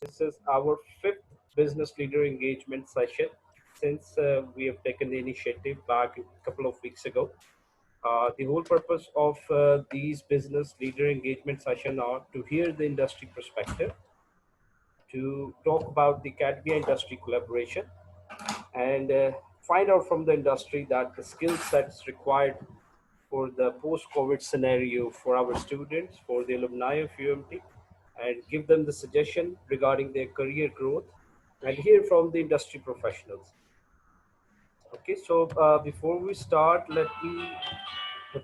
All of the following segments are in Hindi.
This is our fifth business leader engagement session since we have taken the initiative back a couple of weeks ago. The whole purpose of these business leader engagement sessions are to hear the industry perspective, to talk about the academia industry collaboration, and find out from the industry that the skill sets required for the post-COVID scenario for our students, for the alumni of UMT, and give them the suggestion regarding their career growth and hear from the industry professionals. Okay, so before we start, let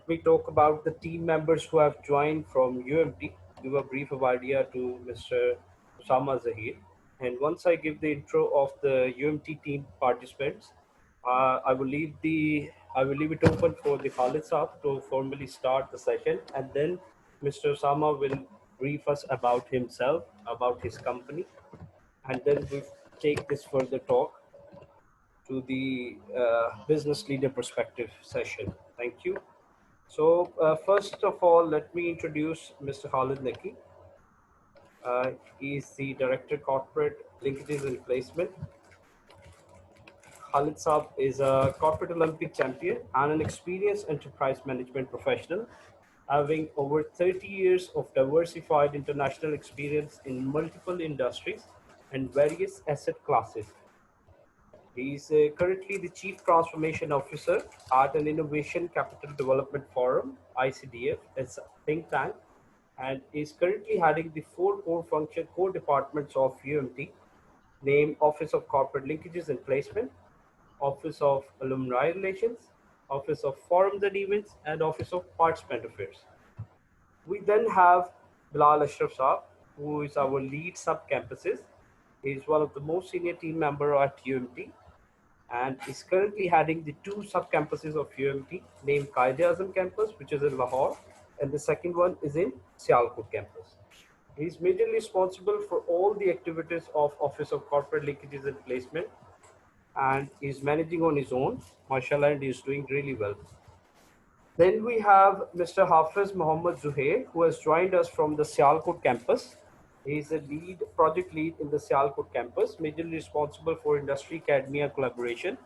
me talk about the team members who have joined from UMT. Give a brief of idea to Mr. Osama Zahir, and once I give the intro of the UMT team participants, I will leave it open for the Khalid Saab to formally start the session, and then Mr. Osama will brief us about himself, about his company, and then we take this further talk to the business leader perspective session. Thank you. So first of all, let me introduce Mr. Khalid Naki. He is the Director Corporate Linkages and Placement. Khalid Saab is a corporate Olympic champion and an experienced enterprise management professional, having over 30 years of diversified international experience in multiple industries and various asset classes. He is currently the Chief Transformation Officer at an Innovation Capital Development Forum, ICDF, as a think tank, and is currently heading the four core departments of UMT, named Office of Corporate Linkages and Placement, Office of Alumni Relations, Office of Forums and Events, and Office of Participant Affairs. We then have Bilal Ashraf Saab, who is our lead sub-campuses. He is one of the most senior team member at UMT and is currently heading the two sub-campuses of UMT named Qaid-e-Azam campus, which is in Lahore, and the second one is in Sialkot campus. He is majorly responsible for all the activities of Office of Corporate Linkages and Placement and is managing on his own, mashallah, and he is doing really well. Then we have Mr. Hafiz Mohammed Zuhair, who has joined us from the Sialkot campus. He is a project lead in the Sialkot campus, majorly responsible for industry academia collaboration,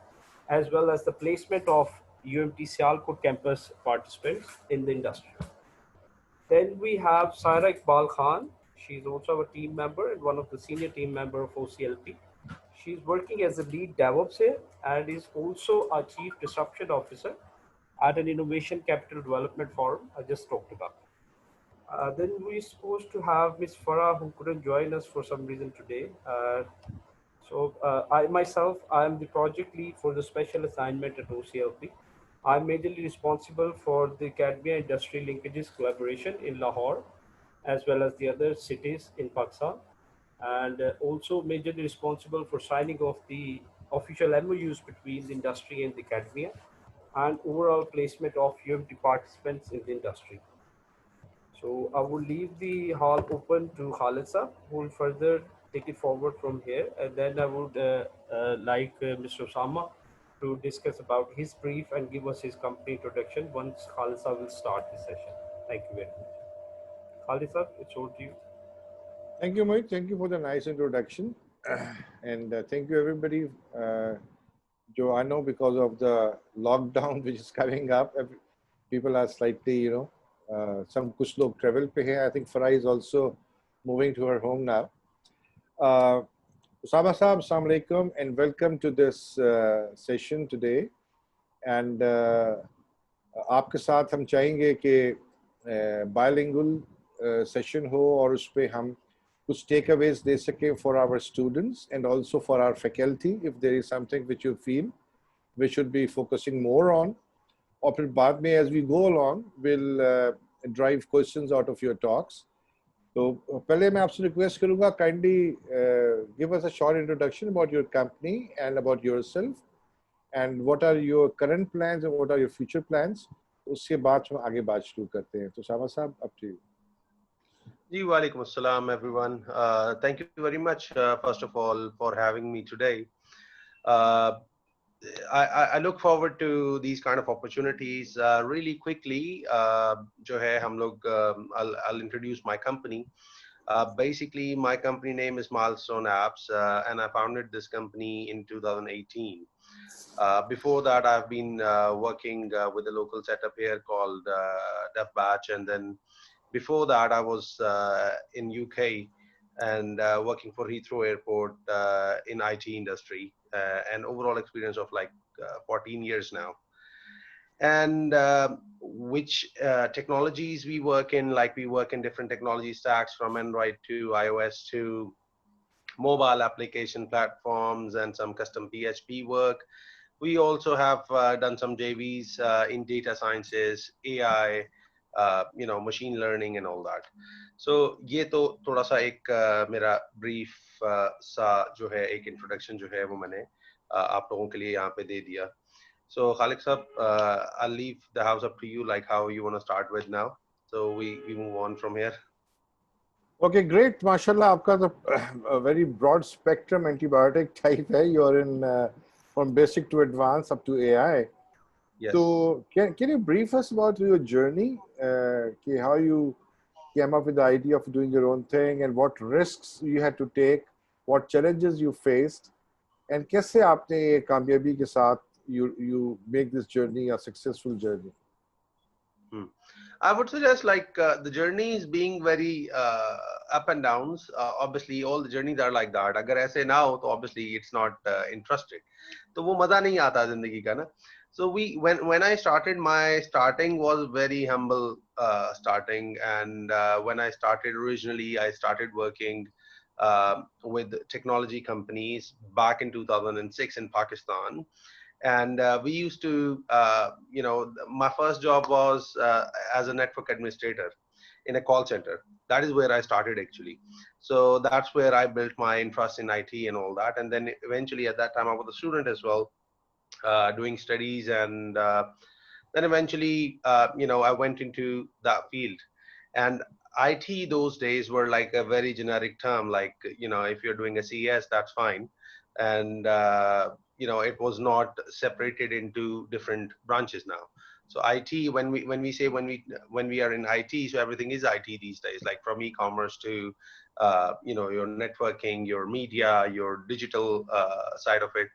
as well as the placement of UMT Sialkot campus participants in the industry. Then we have Saira Iqbal Khan. She's also a team member and one of the senior team member of OCLP. She's working as a lead DevOps here and is also a chief disruption officer at an innovation capital development forum I just talked about. Then we're supposed to have Miss Farah, who couldn't join us for some reason today. I am the project lead for the special assignment at OCLP. I'm majorly responsible for the academia industry linkages collaboration in Lahore, as well as the other cities in Pakistan, and also majorly responsible for signing off the official MOUs between the industry and the academia, and overall placement of UMT participants in the industry. So I will leave the hall open to Khalid sir, who will further take it forward from here. And then I would like Mr. Osama to discuss about his brief and give us his company introduction once Khalid sir will start the session. Thank you very much. Khalid sir, it's over to you. Thank you, Mohit. Thank you for the nice introduction. And thank you, everybody. Joe, I know because of the lockdown which is coming up, people are slightly, some kuch log travel pe hai. I think Farah is also moving to her home now. Usama Saab, Assalamu alaikum, and welcome to this session today. And आपके साथ हम चाहेंगे कि bilingual session हो और उस पे हम कुछ takeaways दे सकें for our students and also for our faculty if there is something which you feel we should be focusing more on. और फिर बाद में as we go along we'll drive questions out of your talks. तो पहले मैं आपसे request करूँगा kindly give us a short introduction about your company and about yourself and what are your current plans and what are your future plans. उसके बाद हम आगे बात शुरू करते हैं. तो सामा साहब up to you. Ji walaikum assalam everyone. Thank you very much first of all for having me today. I look forward to these kind of opportunities. Really quickly, जो है हम लोग I'll introduce my company. Basically, my company name is Milestone Apps, and I founded this company in 2018. Before that, I've been working with a local setup here called DevBatch, and then before that, I was in UK and working for Heathrow Airport in IT industry, and overall experience of like 14 years now. And which technologies we work in, like we work in different technology stacks from Android to iOS to mobile application platforms and some custom PHP work. We also have done some JVs in data sciences, AI, machine learning and all that. So ये तो थोड़ा सा एक मेरा brief सा जो है एक introduction जो है वो मैंने आप लोगों के लिए यहाँ पे दे दिया. So Khalik Sab, I'll leave the house up to you, like how you want to start with now. So we move on from here. Okay, great. Mashallah, आपका तो a very broad spectrum antibiotic type है. You're in from basic to advanced up to AI. Yes. So can you brief us about your journey? How you came up with the idea of doing your own thing and what risks you had to take, what challenges you faced, and कैसे आपने ये कामयाबी के साथ you make this journey a successful journey? I would suggest like the journey is being very up and downs. Obviously, all the journeys are like that. अगर ऐसे ना हो तो obviously it's not interesting. तो वो मजा नहीं आता जिंदगी का ना. So when I started, my starting was very humble starting, and when I started originally, I started working with technology companies back in 2006 in Pakistan. And we used to, my first job was as a network administrator in a call center. That is where I started actually. So that's where I built my interest in IT and all that. And then eventually at that time I was a student as well, doing studies. And then eventually, I went into that field. And IT those days were like a very generic term, like, if you're doing a CS, that's fine. And it was not separated into different branches now. So IT, when we are in IT, so everything is IT these days, like from e-commerce to your networking, your media, your digital side of it.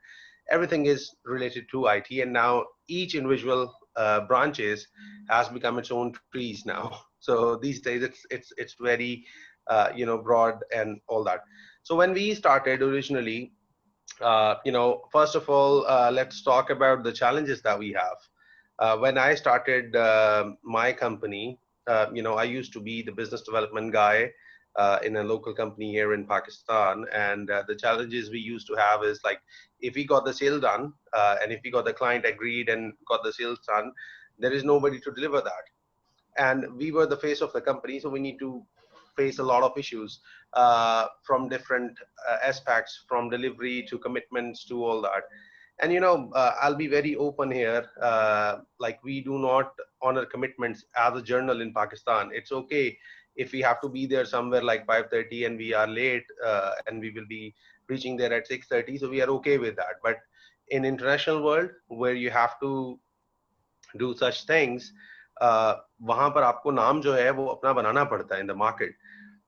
Everything is related to IT, and now each individual branches has become its own trees now. So these days it's very broad and all that. So when we started originally, first of all, let's talk about the challenges that we have. When I started my company, I used to be the business development guy in a local company here in Pakistan. And the challenges we used to have is like, if we got the sale done and if we got the client agreed and got the sales done, there is nobody to deliver that. And we were the face of the company, so we need to face a lot of issues from different aspects, from delivery to commitments to all that. And I'll be very open here, like we do not honor commitments as a journal in Pakistan. It's okay if we have to be there somewhere like 5:30 and we are late, and we will be reaching there at 6:30, so we are okay with that. But in international world where you have to do such things, वहां पर आपको नाम जो है वो अपना बनाना पड़ता है in the market,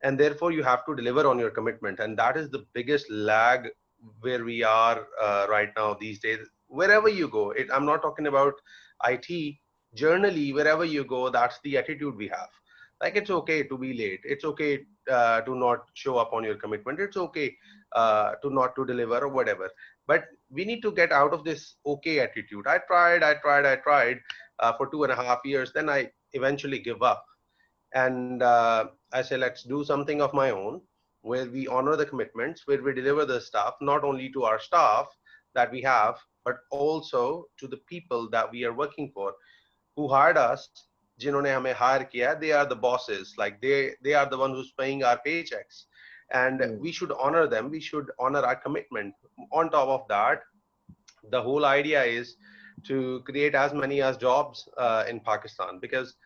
and therefore you have to deliver on your commitment. And that is the biggest lag where we are right now these days. Wherever you go, I'm not talking about IT. Generally, wherever you go, that's the attitude we have. Like, it's okay to be late. It's okay to not show up on your commitment. It's okay to not to deliver or whatever. But we need to get out of this okay attitude. I tried for 2.5 years. Then I eventually give up. And I say, let's do something of my own, where we honor the commitments, where we deliver the stuff, not only to our staff that we have, but also to the people that we are working for, who hired us. जिन्होंने हमें hire किया, they are the bosses. Like they are the ones who's paying our paychecks, and we should honor them. We should honor our commitment. On top of that, the whole idea is to create as many as jobs in Pakistan, because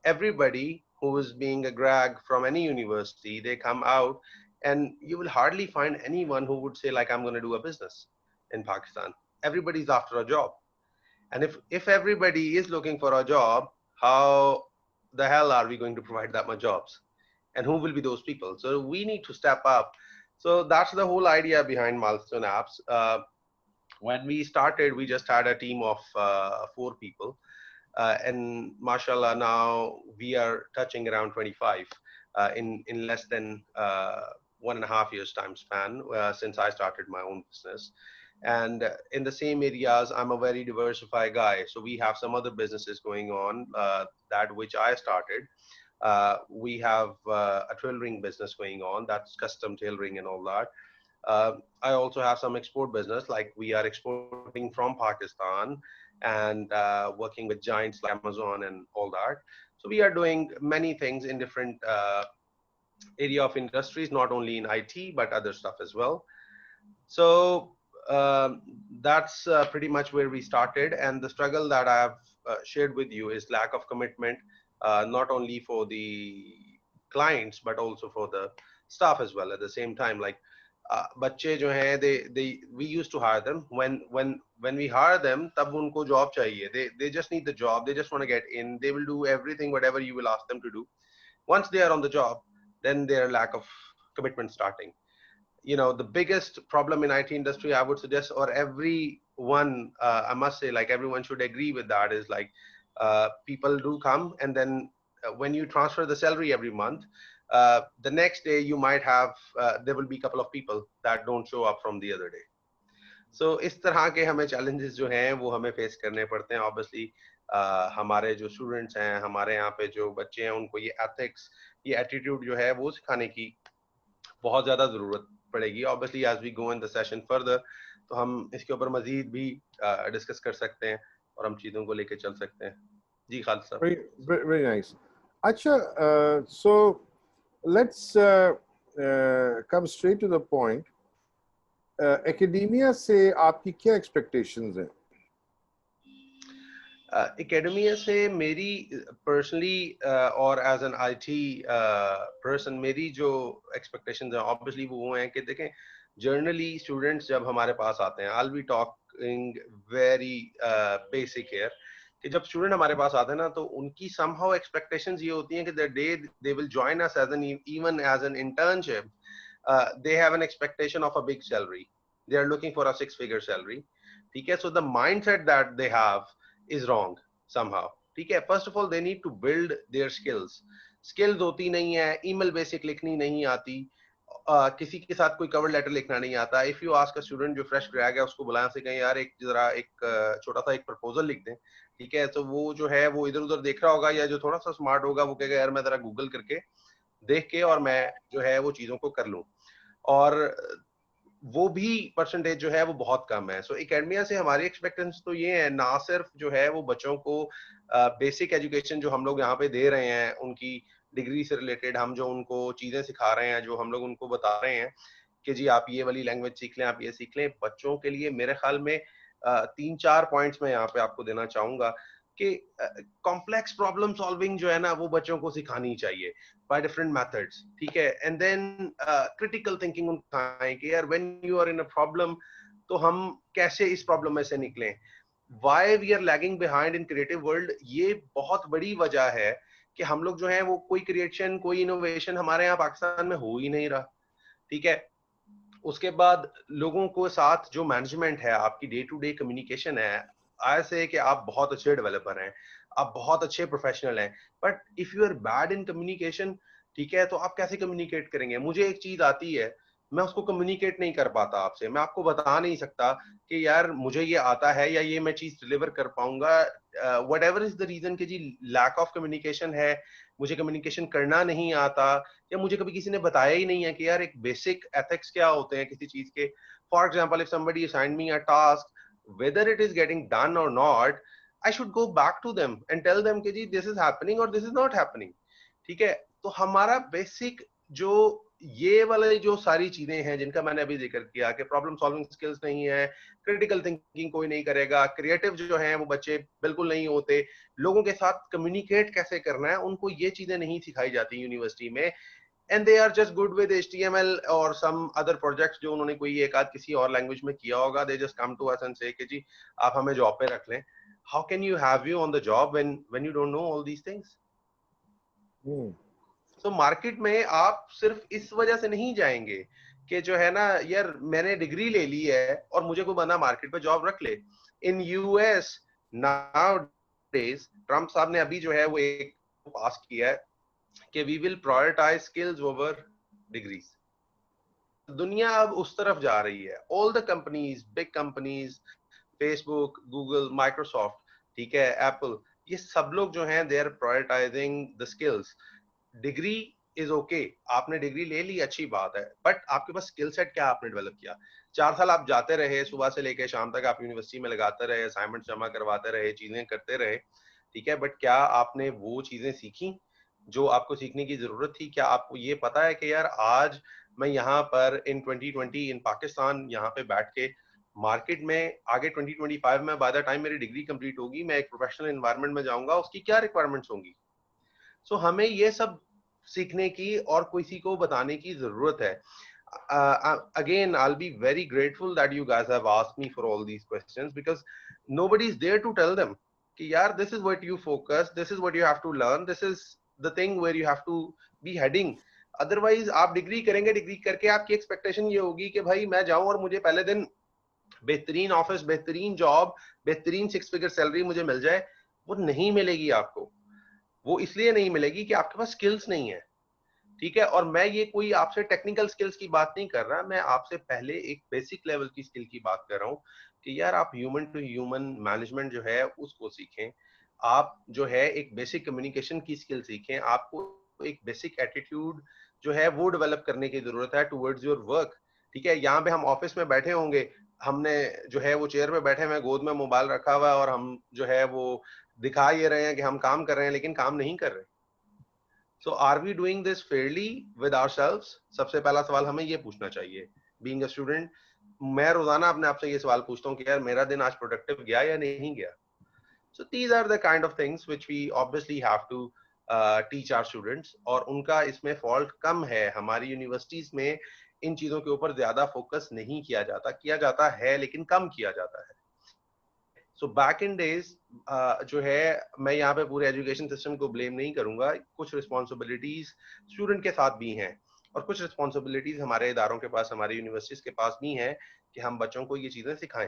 everybody who is being a grad from any university, they come out, and you will hardly find anyone who would say like, I'm going to do a business in Pakistan. Everybody's after a job. And if everybody is looking for a job, how the hell are we going to provide that much jobs? and who will be those people? So we need to step up. So that's the whole idea behind Milestone Apps. When we started, we just had a team of 4 people. And mashallah, now we are touching around 25 in less than 1.5 years time span since I started my own business. And in the same areas, I'm a very diversified guy. So we have some other businesses going on, that which I started. We have a tailoring business going on, that's custom tailoring and all that. I also have some export business, like we are exporting from Pakistan and working with giants like Amazon and all that. So we are doing many things in different area of industries, not only in IT, but other stuff as well. So that's pretty much where we started. And the struggle that I have shared with you is lack of commitment, not only for the clients, but also for the staff as well at the same time. Like बच्चे जो हैं, they we used to hire them. When we hire them, तब उनको job चाहिए. They just need the job. They just want to get in. They will do everything, whatever you will ask them to do. Once they are on the job, then their lack of commitment starting. You know, the biggest problem in IT industry, I would suggest, or everyone, I must say, like everyone should agree with that, is like people do come, and then when you transfer the salary every month, the next day you might have there will be a couple of people that don't show up from the other day. So इस तरह के हमें challenges जो हैं वो हमें face करने पड़ते हैं. Obviously हमारे जो students हैं, हमारे यहाँ पे जो बच्चे हैं, उनको ये ethics, ये attitude जो है वो सिखाने की बहुत ज़्यादा ज़रूरत पड़ेगी. Obviously as we go in the session further, तो हम इसके ऊपर मज़ीद भी discuss कर सकते हैं और हम चीज़ों को लेके चल सकते हैं. जी खालिद साहब. Very nice. अच्छा, so let's come straight to the point. Academia से आपकी क्या expectations हैं? Academia से मेरी personally और as an IT person, मेरी जो expectations हैं obviously वो हैं कि देखें, generally students जब हमारे पास आते हैं, I'll be talking very basic here, कि जब student हमारे पास आते हैं ना, तो उनकी somehow expectations ये होती हैं कि the day they will join us as an even as an internship, they have an expectation of a big salary. They are looking for a 6-figure salary. Okay, so the mindset that they have is wrong somehow. ठीक है, first of all they need to build their skills. Skills होती नहीं है, email basic लिखनी नहीं आती, किसी के साथ कोई cover letter लिखना नहीं आता. If you ask a student जो fresh grad है, उसको बुलाएं से कहें यार एक जरा एक छोटा सा एक proposal लिख दें, ठीक है, तो वो जो है वो इधर उधर देख रहा होगा, या जो थोड़ा सा smart होगा वो कहेगा यार मैं जरा Google करके देख के और मैं जो है वो चीजों को कर लूं. और वो भी परसेंटेज जो है वो बहुत कम है. सो एकेडमिया से हमारी एक्सपेक्टेशंस तो ये है, ना सिर्फ जो है वो बच्चों को बेसिक एजुकेशन जो हम लोग यहाँ पे दे रहे हैं, उनकी डिग्री से रिलेटेड हम जो उनको चीजें सिखा रहे हैं, जो हम लोग उनको बता रहे हैं कि जी आप ये वाली लैंग्वेज सीख लें, आप ये सीख लें, बच्चों के लिए मेरे ख्याल में 3-4 पॉइंट्स मैं यहाँ पे आपको देना चाहूंगा कि कॉम्प्लेक्स प्रॉब्लम सॉल्विंग जो है ना वो बच्चों को सिखानी चाहिए बाय डिफरेंट मेथड्स. ठीक है, एंड देन क्रिटिकल थिंकिंग उनको सिखाएं कि यार when you are in a problem तो हम कैसे इस प्रॉब्लम में से निकलें. Why we are lagging behind in creative world, ये बहुत बड़ी वजह है कि हम लोग जो है वो कोई क्रिएशन, कोई इनोवेशन हमारे यहाँ पाकिस्तान में हो ही नहीं रहा. ठीक है, उसके बाद लोगों को साथ जो मैनेजमेंट है, आपकी डे टू डे कम्युनिकेशन है, ऐसे कि आप बहुत अच्छे डेवलपर हैं, आप बहुत अच्छे प्रोफेशनल हैं, but if you are bad in communication, ठीक है, तो आप कैसे कम्युनिकेट करेंगे. मुझे एक चीज आती है, मैं उसको कम्युनिकेट नहीं कर पाता आपसे, मैं आपको बता नहीं सकता कि यार मुझे ये आता है या ये मैं चीज डिलीवर कर पाऊंगा. Whatever is the reason कि जी लैक ऑफ कम्युनिकेशन है, मुझे कम्युनिकेशन करना नहीं आता, या मुझे कभी किसी ने बताया ही नहीं है कि यार एक बेसिक एथिक्स क्या होते हैं किसी चीज के. For example, if somebody assign me a task, whether it is getting done or not, I should go back to them and tell them कि जी this is happening or this is not happening. ठीक है, तो हमारा बेसिक जो ये वाले जो सारी चीजें हैं जिनका मैंने अभी जिक्र किया कि प्रॉब्लम सॉल्विंग स्किल्स नहीं है, क्रिटिकल थिंकिंग कोई नहीं करेगा, क्रिएटिव जो है वो बच्चे बिल्कुल नहीं होते, लोगों के साथ कम्युनिकेट कैसे करना है उनको ये चीजें नहीं सिखाई जाती यूनिवर्सिटी में, and they are just good with HTML or some other projects जो उन्होंने कोई एक आध किसी और लैंग्वेज में किया होगा. They just come to us and say कि जी आप हमें जॉब पे रख लें. How can you have you on the job when you don't know all these things? So market में आप सिर्फ इस वजह से नहीं जाएंगे कि जो है ना यार मैंने डिग्री ले ली है और मुझे कोई बंदा मार्केट पे जॉब रख ले। In US now days Trump साहब ने अभी जो है वो एक पास किया है कि we will prioritize skills over degrees. दुनिया अब उस तरफ जा रही है। All the companies, big companies, Facebook, Google, Microsoft, ठीक है, एप्पल, ये सब लोग जो हैं they are prioritizing the skills. Degree is okay, आपने डिग्री ले ली, अच्छी बात है, बट आपके पास स्किल सेट क्या आपने डेवलप किया? 4 साल आप जाते रहे, सुबह से लेकर शाम तक आप यूनिवर्सिटी में लगाते रहे, असाइनमेंट जमा करवाते रहे, चीजें करते रहे, ठीक है, बट क्या आपने वो चीजें सीखी जो आपको सीखने की जरूरत थी? क्या आपको ये पता है कि यार आज मैं यहाँ पर इन 2020 इन पाकिस्तान यहाँ पे बैठ के मार्केट में आगे 2025 में बाय द टाइम मेरी डिग्री कंप्लीट होगी, मैं एक प्रोफेशनल एनवायरनमेंट में जाऊंगा, उसकी क्या रिक्वायरमेंट्स होंगी? सो हमें ये सब सीखने की और किसी को बताने की जरूरत है। Again, I'll be very grateful that you guys have asked me for all these questions because nobody is there to tell them कि यार this is what you focus, this is what you have to learn, this is the thing where you have to be heading. Otherwise आप डिग्री करेंगे, डिग्री करके आपकी एक्सपेक्टेशन ये होगी कि भाई मैं जाऊं और मुझे पहले दिन बेहतरीन ऑफिस, बेहतरीन जॉब, बेहतरीन 6 फिगर सैलरी मुझे मिल जाए। वो नहीं मिलेगी आपको। वो इसलिए नहीं मिलेगी कि आपके पास स्किल्स नहीं है, ठीक है। और मैं ये कोई आपसे टेक्निकल स्किल्स की बात नहीं कर रहा, मैं आपसे पहले एक बेसिक लेवल की स्किल की बात कर रहा हूँ कि यार आप ह्यूमन टू ह्यूमन मैनेजमेंट जो है उसको सीखें, आप जो है एक बेसिक कम्युनिकेशन की स्किल सीखें, आपको एक बेसिक एटीट्यूड जो है वो डेवलप करने की जरूरत है टुवर्ड्स योर वर्क, ठीक है। यहाँ पे हम ऑफिस में बैठे होंगे, हमने जो है वो चेयर पे बैठे हुए, गोद में मोबाइल रखा हुआ है और हम जो है वो दिखा ये रहे हैं कि हम काम कर रहे हैं, लेकिन काम नहीं कर रहे। So are we doing this fairly with ourselves? सबसे पहला सवाल हमें ये पूछना चाहिए बीइंग अ स्टूडेंट। मैं रोजाना अपने आप से ये सवाल पूछता हूँ कि यार मेरा दिन आज प्रोडक्टिव गया या नहीं गया? So these are the kind of things which we obviously have to teach our students, और उनका इसमें फॉल्ट कम है। हमारी यूनिवर्सिटीज में इन चीजों के ऊपर ज्यादा फोकस नहीं किया जाता, किया जाता है लेकिन कम किया जाता है। सो बैक इन डेज जो है, मैं यहाँ पे पूरे एजुकेशन सिस्टम को ब्लेम नहीं करूंगा, कुछ रिस्पॉन्सिबिलिटीज स्टूडेंट के साथ भी हैं और कुछ रिस्पॉन्सिबिलिटीज हमारे इदारों के पास, हमारी यूनिवर्सिटीज के पास भी हैं कि हम बच्चों को ये चीजें सिखाएं।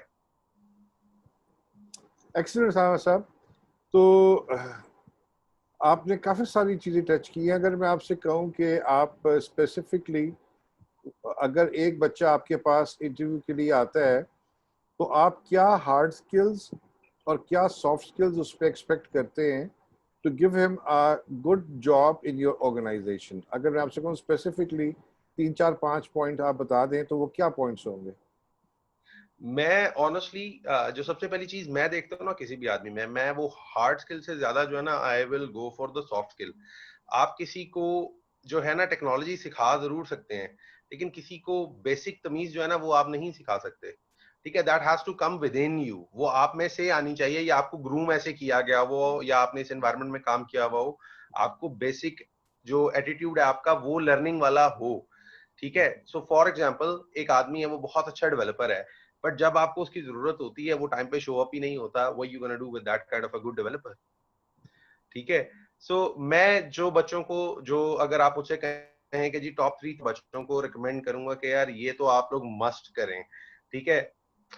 एक्सीलेंट साहब। तो आपने काफ़ी सारी चीज़ें टच की हैं। अगर मैं आपसे कहूं कि आप स्पेसिफिकली अगर एक बच्चा आपके पास इंटरव्यू के लिए आता है तो आप क्या हार्ड स्किल्स और क्या सॉफ्ट स्किल्स उस पर एक्सपेक्ट करते हैं to give him a good job in your organization? अगर मैं आपसे कहूँ स्पेसिफिकली 3, 4, 5 पॉइंट आप बता दें तो वो क्या पॉइंट्स होंगे? मैं ऑनेस्टली जो सबसे पहली चीज मैं देखता हूँ ना किसी भी आदमी में, मैं वो हार्ड स्किल से ज्यादा जो है ना I will go for the soft skill. आप किसी को जो है ना टेक्नोलॉजी सिखा जरूर सकते हैं, लेकिन किसी को बेसिक तमीज जो है ना वो आप नहीं सिखा सकते, ठीक है। That has to come within you, वो आप में से आनी चाहिए, या आपको ग्रूम ऐसे किया गया वो, या आपने इस एनवायरनमेंट में काम किया हुआ हो, आपको बेसिक जो एटीट्यूड है आपका वो लर्निंग वाला हो, ठीक है। सो फॉर एग्जाम्पल एक आदमी है वो बहुत अच्छा डेवलपर है, बट जब आपको उसकी जरूरत होती है वो टाइम पे शो अप ही नहीं होता। What you gonna do with that kind of a good developer, ठीक है। सो मैं जो बच्चों को, जो अगर आप उससे कहें कि जी टॉप 3 बच्चों को रिकमेंड करूंगा कि यार ये तो आप लोग मस्ट करें, ठीक है।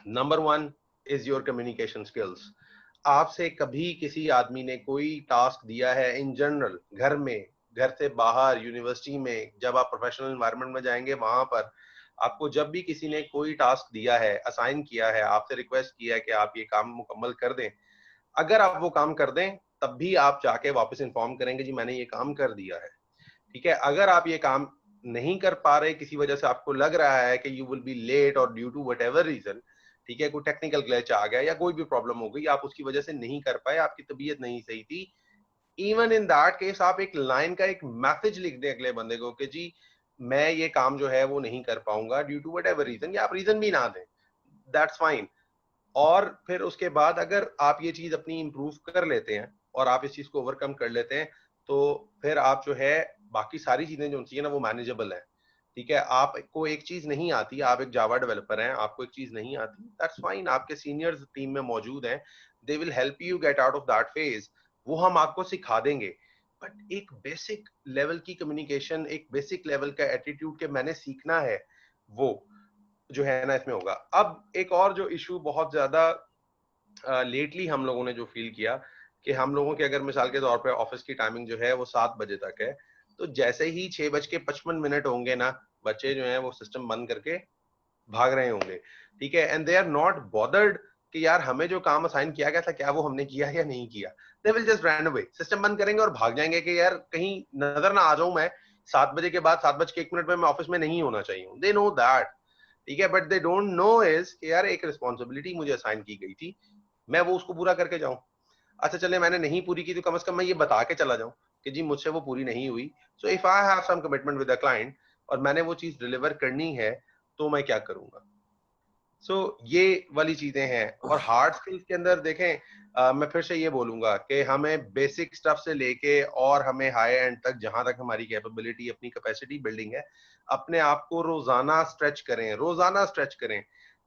Number 1 is your communication skills. आपसे कभी किसी आदमी ने कोई टास्क दिया है इन जनरल, घर में, घर से बाहर, यूनिवर्सिटी में, जब आप प्रोफेशनल एनवायरनमेंट में जाएंगे वहां पर आपको जब भी किसी ने कोई टास्क दिया है, असाइन किया है, आपसे रिक्वेस्ट किया है कि आप ये काम मुकम्मल कर दें, अगर आप वो काम कर दें तब भी आप जाके वापस इन्फॉर्म करेंगे जी मैंने ये काम कर दिया है, ठीक है। अगर आप ये काम नहीं कर पा रहे, किसी वजह से आपको लग रहा है कि यू विल बी लेट और ड्यू टू व्हाटएवर रीजन, ठीक है, कोई टेक्निकल ग्लिच आ गया या कोई भी प्रॉब्लम हो गई, आप उसकी वजह से नहीं कर पाए, आपकी तबीयत नहीं सही थी, इवन इन दैट केस आप एक लाइन का एक मैसेज लिख दें अगले बंदे को कि जी मैं ये काम जो है वो नहीं कर पाऊंगा ड्यू टू व्हाटएवर रीजन, या आप रीजन भी ना दें, दैट्स फाइन। और फिर उसके बाद अगर आप ये चीज अपनी इंप्रूव कर लेते हैं और आप इस चीज को ओवरकम कर लेते हैं, तो फिर आप जो है बाकी सारी चीजें जो चाहिए ना वो मैनेजेबल है, ठीक है। आपको एक चीज नहीं आती, आप एक जावा डेवलपर हैं, आपको एक चीज नहीं आती, दैट्स फाइन, आपके सीनियर्स टीम में मौजूद हैं, they will help you get out of that phase, वो हम आपको सिखा देंगे। बट एक बेसिक लेवल की कम्युनिकेशन, एक बेसिक लेवल का एटीट्यूड के मैंने सीखना है, वो जो है ना इसमें होगा। अब एक और जो इशू बहुत ज्यादा लेटली हम लोगों ने जो फील किया कि हम लोगों के अगर मिसाल के तौर पे ऑफिस की टाइमिंग जो है वो 7 बजे तक है, तो जैसे ही 6:55 होंगे ना, बच्चे जो हैं वो सिस्टम बंद करके भाग रहे होंगे, ठीक है, and they are not bothered कि यार हमें जो काम असाइन किया गया था क्या वो हमने किया या नहीं किया। They will just run away, system बंद करेंगे और भाग जाएंगे कि यार कहीं नजर ना आ जाऊं मैं, 7 बजे के बाद 7:01 में मैं ऑफिस में नहीं होना चाहिए। दे नो दैट, ठीक है, but they don't know is कि यार एक रिस्पॉन्सिबिलिटी मुझे असाइन की गई थी, मैं वो उसको पूरा करके जाऊं। अच्छा चले मैंने नहीं पूरी की तो कम से कम मैं ये बता के चला जाऊं कि जी मुझसे वो पूरी नहीं हुई। So if I have some commitment with the client और मैंने वो चीज डिलीवर करनी है तो मैं क्या करूंगा। सो ये वाली चीजें हैं। और हार्ड स्किल्स के अंदर देखें, मैं फिर से ये बोलूंगा कि हमें बेसिक स्टफ से लेके और हमें हाई एंड तक जहां तक हमारी कैपेबिलिटी, अपनी कैपेसिटी बिल्डिंग है, अपने आप को रोजाना स्ट्रेच करें, रोजाना स्ट्रेच करें,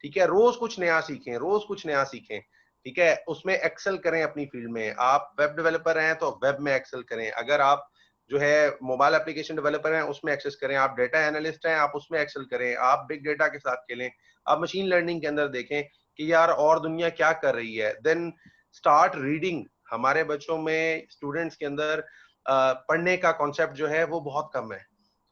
ठीक है, रोज कुछ नया सीखें, रोज कुछ नया सीखें, ठीक है, उसमें एक्सेल करें अपनी फील्ड में। आप वेब डेवलपर हैं तो वेब में एक्सेल करें, अगर आप जो है मोबाइल एप्लीकेशन डेवलपर हैं उसमें एक्सेस करें, आप डेटा एनालिस्ट हैं आप उसमें एक्सेल करें, आप बिग डेटा के साथ खेलें, आप मशीन लर्निंग के अंदर देखें कि यार और दुनिया क्या कर रही है। Then start reading. हमारे बच्चों में, स्टूडेंट्स के अंदर पढ़ने का कॉन्सेप्ट जो है वो बहुत कम है।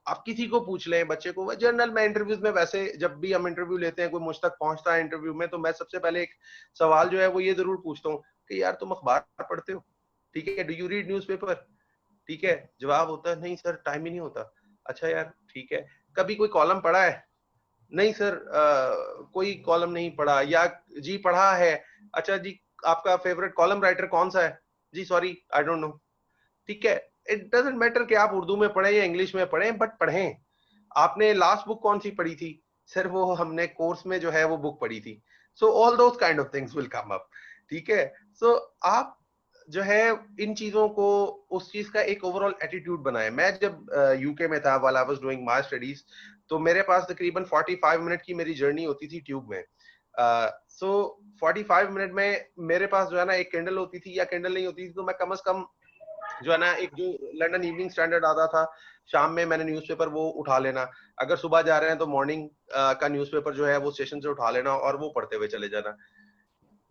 आप किसी को पूछ लें, बच्चे को, जनरल में इंटरव्यूज में, वैसे जब भी हम इंटरव्यू लेते हैं, कोई मुझ तक पहुंचता है इंटरव्यू में, तो मैं सबसे पहले एक सवाल जो है वो ये जरूर पूछता हूँ कि यार तुम अखबार पढ़ते हो, ठीक है, डू यू रीड न्यूज़पेपर, ठीक है, जवाब होता है नहीं सर टाइम ही नहीं होता। अच्छा यार ठीक है, कभी कोई कॉलम पढ़ा है, नहीं सर कोई कॉलम नहीं पढ़ा, या जी पढ़ा है, अच्छा जी आपका फेवरेट कॉलम राइटर कौन सा है, जी सॉरी आई डोंट नो, ठीक है। इट डजंट मैटर कि आप उर्दू में पढ़ें या इंग्लिश में पढ़ें, बट पढ़ें। आपने लास्ट बुक कौन सी पढ़ी थी, सर वो हमने कोर्स में जो है वो बुक पढ़ी थी। So all those kind of things will come up, ठीक है। सो आप जो है इन चीजों को, उस चीज का एक ओवरऑल एटीट्यूड बनाए। मैं जब यूके में था, while I was doing my studies, तो मेरे पास तकरीबन 45 मिनट की मेरी जर्नी होती थी ट्यूब में। सो 45 मिनट में मेरे पास जो है ना एक कैंडल होती थी, या कैंडल नहीं होती थी तो मैं कम से कम जो है ना, एक जो लंदन इवनिंग स्टैंडर्ड आता था, शाम में मैंने न्यूज़पेपर वो उठा लेना, अगर सुबह जा रहे हैं तो मॉर्निंग का न्यूज़पेपर जो है वो स्टेशन से उठा लेना और वो पढ़ते हुए चले जाना।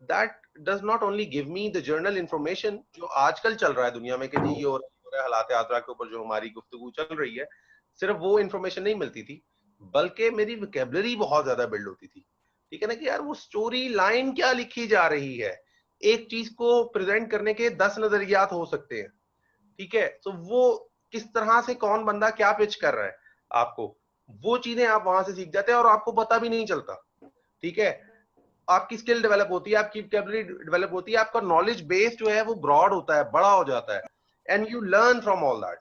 That does not only give me the journal information जो आजकल चल रहा है दुनिया में कि जी ये हो रहा है, हालात आजरा के ऊपर जो हमारी गुफ्तगू चल रही है, सिर्फ वो इंफॉर्मेशन नहीं मिलती थी, बल्कि मेरी वोकैबुलरी बहुत ज्यादा बिल्ड होती थी, ठीक है ना, कि यार वो स्टोरी लाइन क्या लिखी जा रही है। एक चीज को प्रेजेंट करने के 10 नजरियात हो सकते हैं, ठीक है, तो वो किस तरह से कौन बंदा क्या पिच कर रहा है आपको, वो चीजें आप वहां से सीख जाते हैं और आपको पता भी नहीं चलता, ठीक है। आपकी स्किल डेवलप होती है, आपकी वोकैबुलरी डेवलप होती है, आपका नॉलेज बेस जो है वो ब्रॉड होता है, बड़ा हो जाता है, and you learn from all that.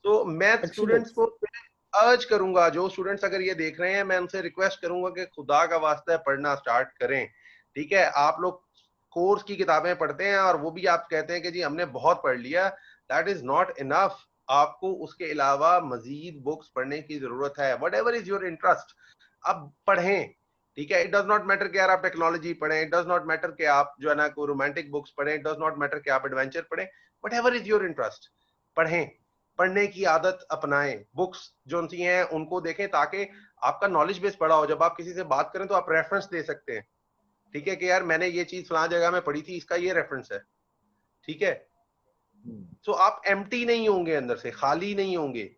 तो मैं Excellent. स्टूडेंट्स को अर्ज करूंगा, जो स्टूडेंट्स अगर ये देख रहे हैं, मैं उनसे रिक्वेस्ट करूंगा कि खुदा का वास्ता है पढ़ना स्टार्ट करें, ठीक है। आप लोग कोर्स की किताबें पढ़ते हैं और वो भी आप कहते हैं कि जी हमने बहुत पढ़ लिया, दैट इज नॉट इनफ। आपको उसके अलावा मजीद बुक्स पढ़ने की जरूरत है, what ever is your interest, अब पढ़ें, ठीक है। इट डज नॉट मैटर कि यार आप टेक्नोलॉजी पढ़ें, इट डज नॉट मैटर कि आप जो है ना कोई रोमांटिक बुक्स पढ़ें, इट डज नॉट मैटर कि आप एडवेंचर पढ़ें, what ever is your interest, पढ़ें, पढ़ने की आदत अपनाएं, बुक्स जो सी हैं उनको देखें, ताकि आपका नॉलेज बेस बड़ा हो। जब आप किसी से बात करें तो आप रेफरेंस दे सकते हैं, ठीक है, कि यार मैंने ये चीज फलां जगह में पढ़ी थी, इसका ये रेफरेंस है, ठीक है। सो आप एम्प्टी नहीं होंगे, अंदर से खाली नहीं होंगे।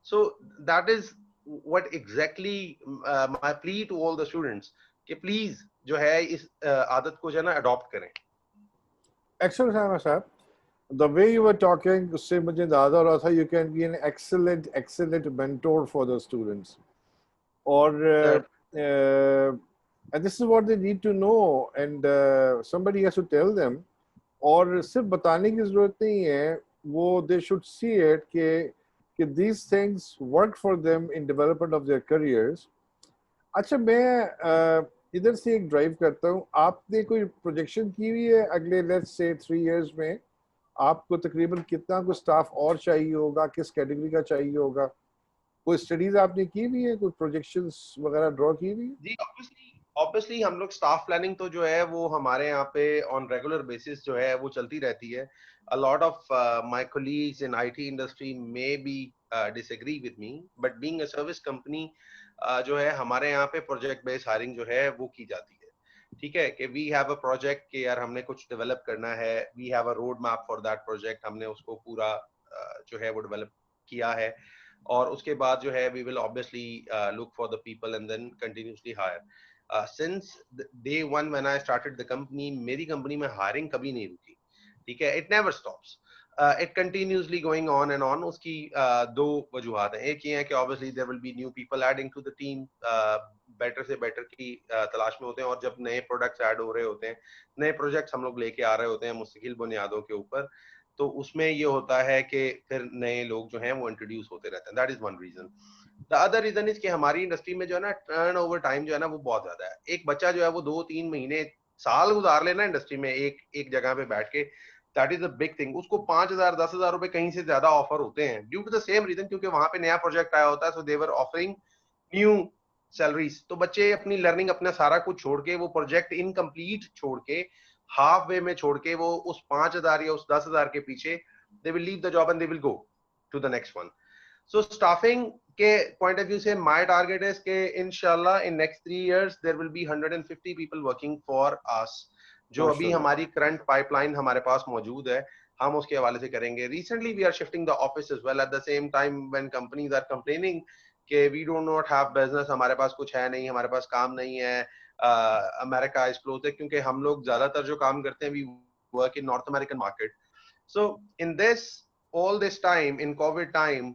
So that is what exactly my plea to all the students कि प्लीज जो है इस आदत को जो है ना अडॉप्ट करें। Excellent, Sama sir. The way you were talking, उससे मुझे अंदाजा हो रहा था you can be an excellent mentor for the students. और and this is what they need to know, and somebody has to tell them. और सिर्फ बताने की जरूरत नहीं है, वो they should see it कि these things work for them in development of their careers. अच्छा मैं इधर से एक ड्राइव करता हूँ, आपने कोई प्रोजेक्शन की हुई है अगले लेट्स से 3 इयर्स में आपको तकरीबन कितना को स्टाफ और चाहिए होगा, किस कैटेगरी का चाहिए होगा? कोई स्टडीज आपने की हुई है, कोई प्रोजेक्शंस वगैरह ड्रॉ की हुई है? जी ऑब्वियसली ऑब्वियसली हम लोग स्टाफ प्लानिंग तो जो है वो हमारे यहाँ पे ऑन रेगुलर बेसिस जो है वो चलती रहती है. A lot of my colleagues in IT industry may be disagree with me, but being a service company जो है हमारे यहाँ पे प्रोजेक्ट बेस्ड हायरिंग जो है वो की जाती है. ठीक है कि वी हैव अ प्रोजेक्ट कि यार हमने कुछ डेवलप करना है, we have a road map for that project, हमने उसको पूरा जो है वो डेवलप किया है, और उसके बाद जो है we will obviously look for the people and then continuously hire. Since day one when I started the company, मेरी कंपनी में हायरिंग कभी नहीं रुकी. ठीक है, it never stops, it continuously going on and on. उसकी दो वजूहत हैं. एक ये है कि obviously there will be new people adding to the team, better से बेटर की तलाश में होते हैं, और जब नए प्रोडक्ट्स ऐड हो रहे होते हैं, नए प्रोजेक्ट्स हम लोग लेके आ रहे होते हैं मुस्तकिल बुनियादों के ऊपर, तो उसमें ये होता है कि फिर नए लोग जो हैं वो इंट्रोड्यूस होते रहते हैं. That is one reason. The other reason is कि हमारी इंडस्ट्री में जो है ना टर्न ओवर टाइम जो है ना वो बहुत ज्यादा है. एक बच्चा जो है वो 2-3 महीने साल गुजार लेना इंडस्ट्री में एक एक जगह पे बैठ के, that is a big thing. उसको 5,000-10,000 रुपए कहीं से ज्यादा ऑफर होते हैं due to the same reason, क्योंकि वहां पे नया प्रोजेक्ट आया होता है, so they were offering new salaries. तो बच्चे अपनी लर्निंग अपना सारा कुछ छोड़ के, वो प्रोजेक्ट इनकम्प्लीट छोड़ के, हाफ वे में छोड़ के, वो उस 5,000 या उस 10,000 के पीछे they will leave the job and they will go to the next one. So staffing के पॉइंट ऑफ व्यू से माय टारगेट है कि इंशाल्लाह in next 3 years there will be 150 people working for us. जो अभी माशाल्लाह. हमारी करंट पाइपलाइन हमारे पास मौजूद है, हम उसके हवाले से करेंगे. Recently we are shifting the office as well. At the same time when companies are complaining कि we do not have business, हमारे पास कुछ है नहीं, हमारे पास काम नहीं है, अमेरिका इज क्लोज है, क्योंकि हम लोग ज्यादातर जो काम करते हैं we work in North American market. So in this all this time in Covid time,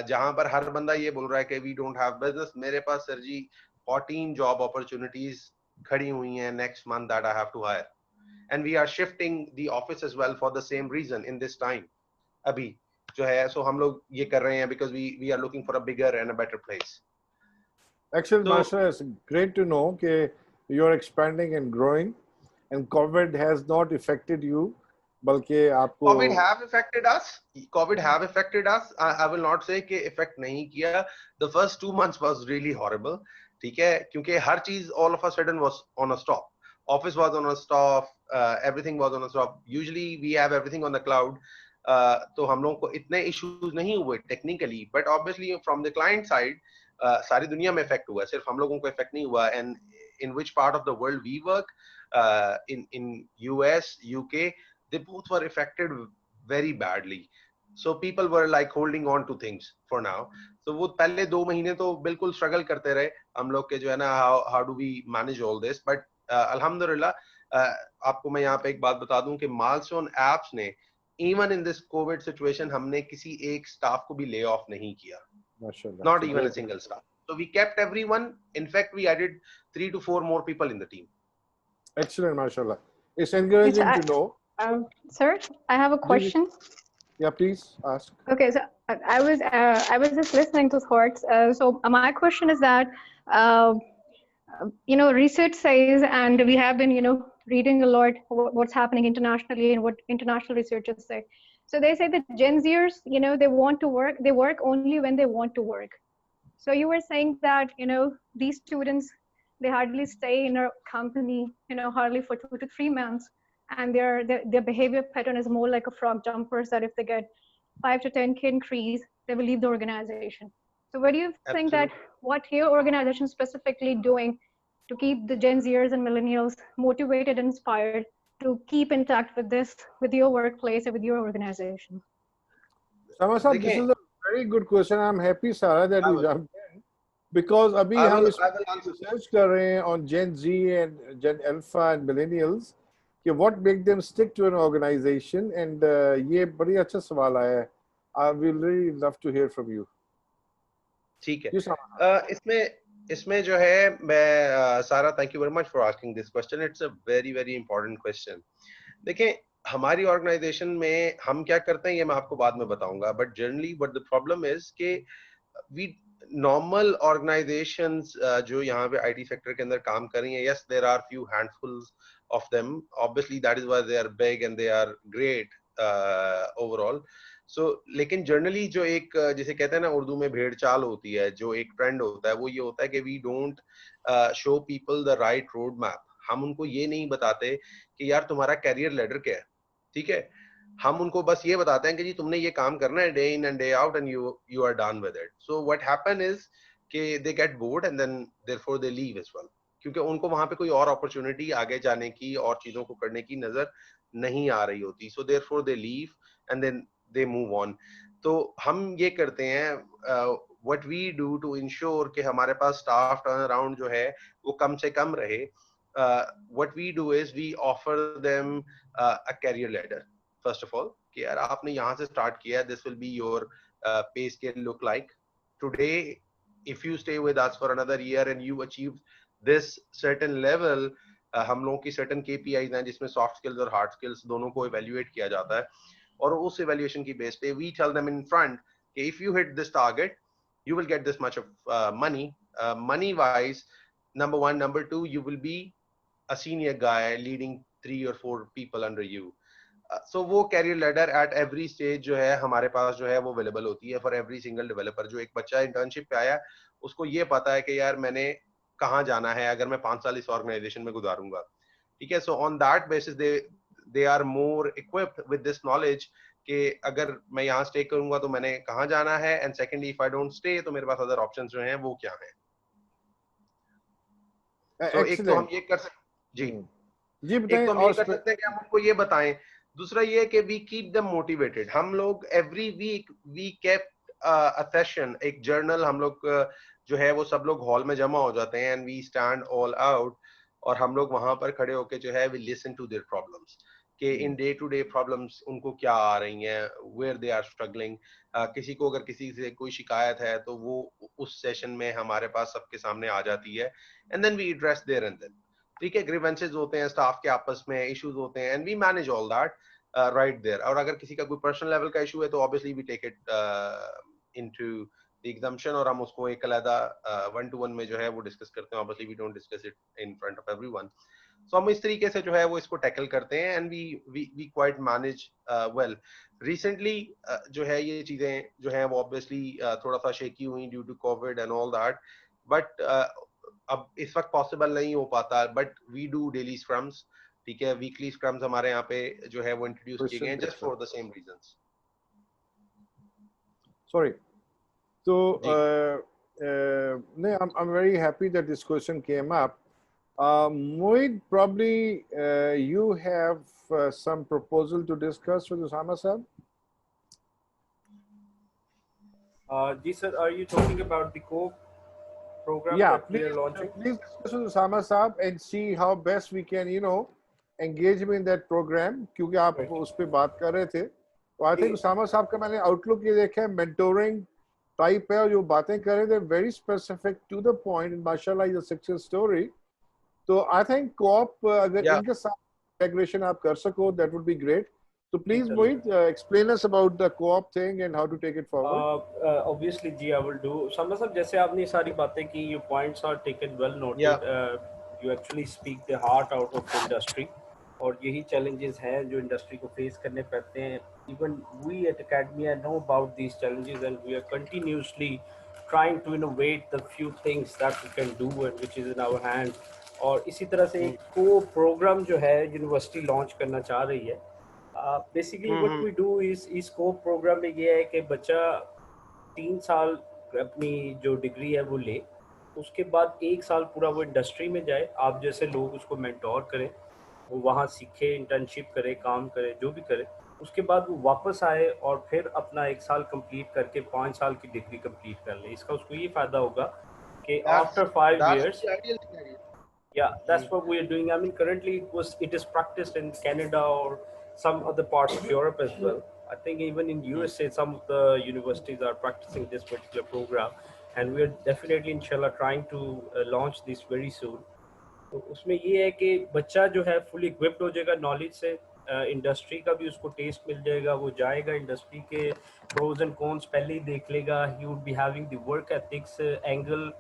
जहां पर हर बंदा ये बोल रहा है कि वी डोंट हैव बिजनेस, मेरे पास सर जी 14 जॉब अपॉर्चुनिटीज खड़ी हुई हैं next month that I have to hire, and we are shifting the office as well for the same reason in this time. अभी जो है सो हम लोग ये कर रहे हैं because we are looking for a bigger and a better place. Actually, तो Masha, it's great to know that you're expanding and growing, and COVID has not affected you, बल्कि आपको COVID have affected us. COVID have affected us. I will not say कि effect नहीं किया. The first 2 months was really horrible. ठीक है, क्योंकि हर चीज all of a sudden was on a stop. Office was on a stop. Everything was on a stop. Usually we have everything on the cloud. तो हम लोगों को इतने issues नहीं हुए technically, but obviously from the client side, सारी दुनिया में effect हुआ. सिर्फ हम लोगों को effect नहीं हुआ. And in which part of the world we work, in US, UK, they both were affected very badly. So people were like holding on to things for now. So वो पहले 2 महीने तो बिल्कुल स्ट्रगल करते रहे हम लोग के जो है ना, how do we manage all this, but अल्हम्दुलिल्लाह, आपको मैं यहाँ पे एक बात बता दूं कि माइलस्टोन एप्स ने even in this COVID situation हमने किसी एक स्टाफ को भी ले ऑफ नहीं किया. माशाल्लाह, Not it's a even a great. single staff. So we kept everyone. In fact, we added 3 to 4 more people in the team. Excellent, mashallah. It's Which encouraging to know. Sir, I have a ji, ji. question. Yeah, please ask. Okay, so I was just listening to thoughts. So my question is that research says, and we have been reading a lot what's happening internationally and what international researchers say. So they say that Gen Zers, they want to work. They work only when they want to work. So you were saying that these students, they hardly stay in a company hardly for 2 to 3 months, and their behavior pattern is more like a frog jumpers, that if they get 5 to 10K increase, they will leave the organization. So what do you think that what your organization specifically doing to keep the Gen Zers and millennials motivated and inspired to keep in touch with this, with your workplace and with your organization? Sama sahab, this is a very good question. I'm happy, Sarah, that you jumped in, because अभी हम इसमें research कर रहे हैं on Gen Z and Gen Alpha and millennials कि what make them stick to an organization, and ये बड़ी अच्छा सवाल आया है. I will really love to hear from you. ठीक है. इसमें जो है मैं सारा, thank you very much for asking this question. It's a very very important question. देखें, हमारी ऑर्गेनाइजेशन में हम क्या करते हैं ये मैं आपको बाद में बताऊंगा, but generally what the problem is कि वी नॉर्मल ऑर्गेनाइजेशंस जो यहाँ पे आईटी सेक्टर के अंदर काम कर रही हैं, yes there are few handfuls of them, obviously that is why they are big and they are great overall, लेकिन जनरली जो एक जिसे कहते हैं ना उर्दू में भेड़ चाल होती है, जो एक ट्रेंड होता है वो ये होता है कि we don't show people the right road map. हम उनको ये नहीं बताते कि यार तुम्हारा कैरियर लेडर क्या है, ठीक है। हम उनको बस ये बताते हैं कि जी तुमने ये काम करना है day in and day out and you are done with it. So what happen is कि they get bored and then therefore they leave as well, क्योंकि उनको वहां पे कोई और अपॉर्चुनिटी आगे जाने की और चीजों को करने की नजर नहीं आ रही होती। So therefore they leave and then they move on. तो हम ये करते हैं, what we do to ensure कि हमारे पास स्टाफ टर्न अराउंड जो है वो कम से कम रहे, what we do is we offer them a career ladder first of all, कि यार आपने यहाँ से स्टार्ट किया, this will be your pay scale look like today, if you stay with us for another year and you achieve this certain level, हम लोगों की certain KPIs हैं जिसमें soft skills और hard skills दोनों को evaluate किया जाता है, और उस evaluation की base पे we tell them in front कि if you hit this target you will get this much of money, money wise, number one, number two, you will be a senior guy leading 3 or 4 people under you. So वो career ladder at every stage जो है हमारे पास जो है वो अवेलेबल होती है फॉर एवरी सिंगल डेवलपर। जो एक बच्चा इंटर्नशिप पे आया उसको ये पता है कि यार मैंने कहाँ जाना है अगर मैं 5 साल इस ऑर्गेनाइजेशन में गुजारूंगा, ठीक है। So on that basis they are more equipped with this knowledge कि अगर मैं यहाँ स्टे करूंगा तो मैंने कहाँ जाना है, and secondly if I don't stay तो मेरे पास अदर ऑप्शंस जो हैं वो क्या है। सो एक तो हम एक्सीलेंट। ये कर सकते जी, जी एक बताएं तो हम ये और कर सकते हैं कि हम उनको ये बताएं, दूसरा ये है कि वी कीप देम मोटिवेटेड। हम लोग every week we kept a session, एक जर्नल हम लोग जो है वो सब लोग हॉल में जमा हो जाते हैं and we stand all out, और हम लोग वहां पर खड़े होके जो है we listen to their problems कि in day to day problems उनको क्या आ रही हैं, वेयर दे आर स्ट्रगलिंग। किसी को अगर किसी से कोई शिकायत है तो वो उस सेशन में हमारे पास सबके सामने आ जाती है, and then we address there and then, ठीक है। ग्रीवेंसेस होते हैं स्टाफ के आपस में, इश्यूज होते हैं, and we manage all that right there. और अगर किसी का कोई पर्सनल लेवल का इशू है तो obviously we take it into the exemption, और हम उसको एक अलग 1-to-1 में जो है वो डिस्कस करते हैं। Obviously we don't discuss it in front of everyone. So हम इस तरीके से जो है वो इसको टैकल करते हैं and we quite manage well. Recently जो है ये चीजें जो है वो ऑब्वियसली थोड़ा सा शेकी हुई due to Covid and all that, but अब इस वक्त पॉसिबल नहीं हो पाता, but we do daily scrums, ठीक है। वीकली स्क्रम्स हमारे यहाँ पे जो है वो इंट्रोड्यूस किए गए हैं just for the same reasons. Sorry. तो जी no, I'm very happy that this question came up. Moeed, probably you have some proposal to discuss with Usama sir. Ji sir, are you talking about the program Yeah, that we are launching? please discuss with Usama sir and see how best we can, engage him in that program. क्योंकि आप Right. उस पे बात कर रहे थे, तो I think जी। उसामा साहब का मैंने आउटलुक ये देखा है, मेंटोरिंग टाइप है, और जो बातें कर रहे थे very specific to the point, माशाल्लाह इज अ सक्सेस स्टोरी। तो आई थिंक कोऑप अगर या इनके साथ इंटीग्रेशन आप कर सको that would be great. So please, Inshallah. Mohit, explain us about the co-op thing and how to take it forward. Obviously जी, I will do. Samna साहब, जैसे आपने ये सारी बातें की, your points are taken well या noted. You actually speak the heart out of the industry, और यही challenges हैं जो industry को face करने पड़ते हैं. Even we at Academia know about these challenges and we are continuously trying to innovate the few things that we can do and which is in our hand. और इसी तरह से एक को प्रोग्राम जो है यूनिवर्सिटी लॉन्च करना चाह रही है. Basically what we do is इस कोप प्रोग्राम में ये है कि बच्चा 3 साल अपनी जो डिग्री है वो ले, उसके बाद 1 साल पूरा वो इंडस्ट्री में जाए, आप जैसे लोग उसको मेंटोर करें, वो वहाँ सीखे, इंटर्नशिप करे, काम करे, जो भी करे, उसके बाद वो वापस आए और फिर अपना 1 साल कंप्लीट करके 5 साल की डिग्री कंप्लीट कर ले. इसका उसको ये फायदा होगा कि after 5 years, the ideal scenario. yeah, that's what we are doing. I mean, currently it is practiced in Canada or some other parts of Europe as well. I think even in USA some of the universities are practicing this particular program, and we are definitely inshallah trying to launch this very soon. तो उसमें ये है कि बच्चा जो है फुली इक्विप्ड हो जाएगा नॉलेज से, इंडस्ट्री का भी उसको टेस्ट मिल जाएगा, वो जाएगा इंडस्ट्री के प्रोज एंड कॉन्स पहले ही देख लेगा. He would be having the work ethics angle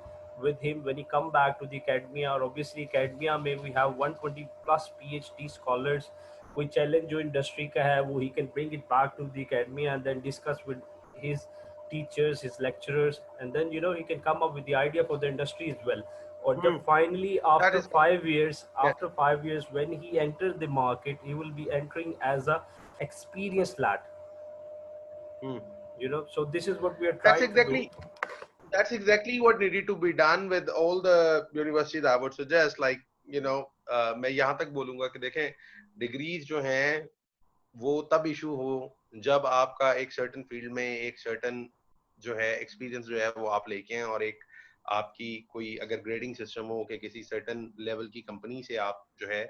with him when he come back to the academia. Or obviously academia may we have 120 plus PhD scholars कोई चैलेंज जो इंडस्ट्री का है वो ही can bring it back to the academy and then discuss with his teachers, his lecturers, and then he can come up with the idea for the industry as well. Or Hmm. just finally That after is 5 years, yeah. after 5 years, when he enters the market, he will be entering as a experienced lad. Hmm. So this is what we are That's trying to do. exactly what needed to be done with all the universities. I would suggest, like मैं यहाँ तक बोलूंगा कि देखें, डिग्रीज जो हैं वो तब इशू हो जब आपका एक सर्टेन फील्ड में एक सर्टेन जो है एक्सपीरियंस जो है वो आप लेके हैं, और एक आपकी कोई अगर ग्रेडिंग सिस्टम हो कि किसी सर्टेन लेवल की कंपनी से आप जो है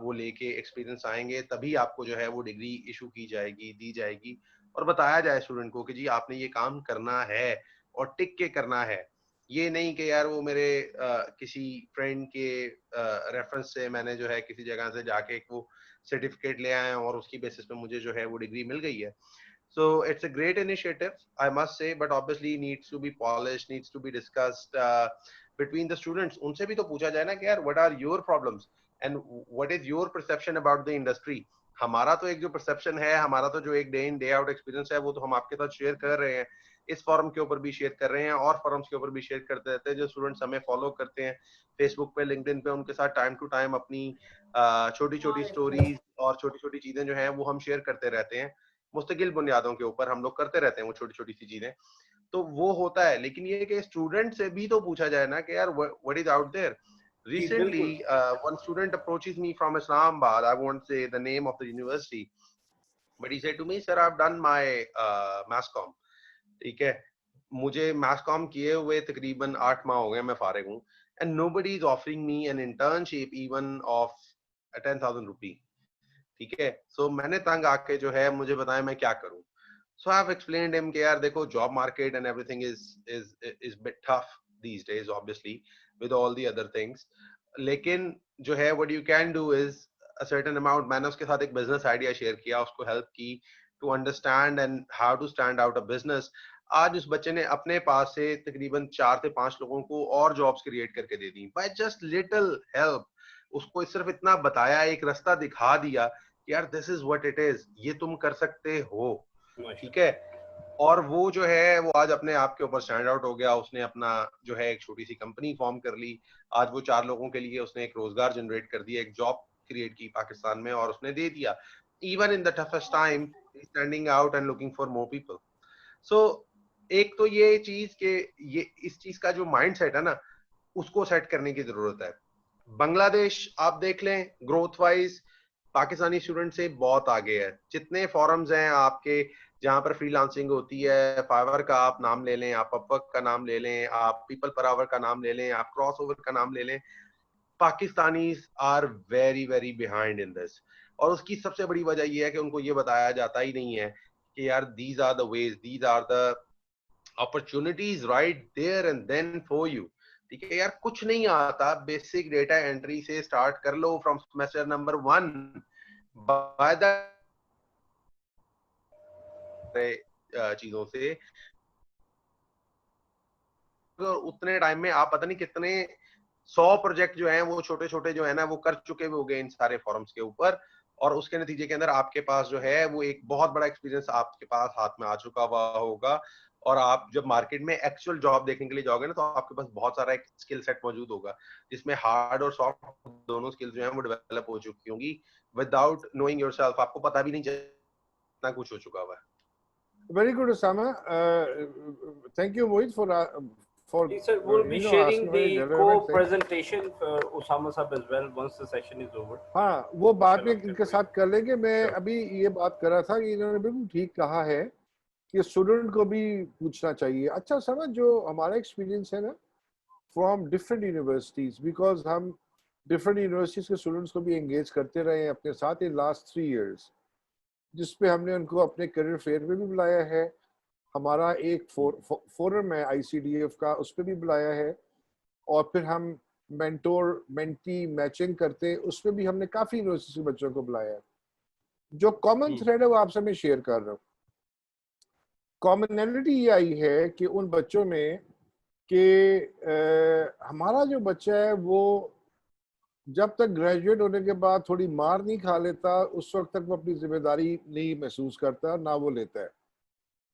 वो लेके एक्सपीरियंस आएंगे, तभी आपको जो है वो डिग्री इशू की जाएगी, दी जाएगी, और बताया जाए स्टूडेंट को कि जी आपने ये काम करना है और टिक के करना है। ये नहीं कि यार वो मेरे किसी फ्रेंड के रेफरेंस से मैंने जो है किसी जगह से जाके वो सर्टिफिकेट ले आए और उसकी बेसिस पे मुझे जो है वो डिग्री मिल गई है। So it's a great initiative, I must say, but obviously needs to be polished, needs to be discussed between the students. उनसे भी तो पूछा जाए ना कि यार what are your problems and what is your perception about the industry. हमारा तो एक जो परसेप्शन है, हमारा तो जो एक day in day out experience है, वो तो हम आपके साथ शेयर कर रहे हैं, इस फॉरम के ऊपर भी शेयर कर रहे हैं और फॉरम्स के ऊपर भी शेयर करते रहते हैं। जो स्टूडेंट्स हमें फॉलो करते हैं फेसबुक पे, लिंक्डइन पे, उनके साथ टाइम टू टाइम अपनी छोटी छोटी स्टोरीज और छोटी छोटी चीजें जो हैं वो हम शेयर करते रहते हैं। मुस्तकिल बुनियादों के ऊपर हम लोग करते रहते हैं वो छोटी छोटी सी चीजें, तो वो होता है। लेकिन ये कि स्टूडेंट से भी तो पूछा जाए ना कि यार what is out there. Recently, one student approaches me from Islamabad. I won't say the name of the university, but he said to me, "Sir, I've done my mass comm." ठीक है, मुझे mass comm किए हुए तकरीबन 8 माह हो गए, मैं फारिग हूँ, and nobody is offering me an internship even of 10,000 rupee. ठीक है, so मैंने तंग आके जो है मुझे बताया मैं क्या करूँ। So I've explained him कि यार देखो, job market and everything is bit tough these days, obviously, with all the other things. लेकिन जो है what you can do is a certain amount, मैंने उसके साथ एक business idea share किया, उसको help की to understand and how to stand out a business. आज उस बच्चे ने अपने पास से तकरीबन 4 से 5 लोगों को और जॉब्स क्रिएट करके दे दी by just little help. उसको सिर्फ इतना बताया, एक रास्ता दिखा दिया कि यार this is what it is, ये तुम कर सकते हो, ठीक है। और वो जो है वो आज अपने आप के ऊपर स्टैंड आउट हो गया, उसने अपना जो है एक छोटी सी कंपनी फॉर्म कर ली। आज वो 4 लोगों के लिए उसने एक रोजगार जनरेट कर दिया, एक जॉब क्रिएट की पाकिस्तान में, और उसने दे दिया। Even in the toughest time standing out and looking for more people. So एक तो ये चीज के ये इस चीज का जो माइंडसेट है ना, उसको सेट करने की जरूरत है। बांग्लादेश आप देख लें, ग्रोथ वाइज पाकिस्तानी स्टूडेंट से बहुत आगे है। जितने फॉरम्स हैं आपके जहां पर फ्रीलांसिंग होती है, फाइवर का आप नाम ले लें, आप अपवर्क का नाम ले लें, आप पीपल पर आवर का नाम ले लें, आप क्रॉस ओवर का नाम ले लें, Pakistanis are very very behind in this. और उसकी सबसे बड़ी वजह यह है कि उनको ये बताया जाता ही नहीं है कि यार these are the ways, these are the opportunities right there and then for you. ठीक है यार, कुछ नहीं आता, बेसिक डेटा एंट्री से स्टार्ट कर लो from semester number 1। By the चीजों से तो उतने टाइम में आप पता नहीं कितने 100 प्रोजेक्ट जो हैं वो छोटे छोटे जो है ना वो कर चुके हो गए इन सारे फॉरम्स के ऊपर। और उसके नतीजे के अंदर आपके पास जो है वो एक बहुत बड़ा एक्सपीरियंस आपके पास हाथ में आ चुका हुआ होगा। और आप जब मार्केट में एक्चुअल जॉब देखने के लिए जाओगे ना, तो आपके पास बहुत सारा एक स्किल सेट मौजूद होगा जिसमें हार्ड और सॉफ्ट दोनों स्किल्स जो हैं वो डेवलप हो चुकी होंगी। विदाउट नोइंग योरसेल्फ आपको पता भी नहीं चलता कुछ हो चुका हुआ है। Very good, Osama. Thank you, Mohit, for Sir, we'll be sharing asking the very relevant things. co-presentation for Osama Sab as well once the session is over. हाँ, वो बात में Sure, इनके sure. साथ कर लेंगे। मैं Sure. अभी ये बात कर रहा था कि इन्होंने बिल्कुल ठीक कहा है कि स्टूडेंट को भी पूछना चाहिए। अच्छा समझ, जो हमारा एक्सपीरियंस है ना फ्रॉम डिफरेंट यूनिवर्सिटीज, बिकॉज हम डिफरेंट यूनिवर्सिटीज के स्टूडेंट्स को भी एंगेज करते रहे हैं अपने साथ इन लास्ट 3 इयर्स, जिसपे हमने उनको अपने करियर फेयर में भी बुलाया है। हमारा एक फोरम है ICDF का, उस पर भी बुलाया है। और फिर हम मेंटोर मेंटी मैचिंग करते हैं, उसमें भी हमने काफ़ी यूनिवर्सिटी के बच्चों को बुलाया है। जो कॉमन थ्रेड है वो आपसे मैं शेयर कर रहा हूँ। कॉमनैलिटी ये आई है कि उन बच्चों में कि हमारा जो बच्चा है वो जब तक ग्रेजुएट होने के बाद थोड़ी मार नहीं खा लेता, उस वक्त तक वो अपनी जिम्मेदारी नहीं महसूस करता, ना वो लेता है।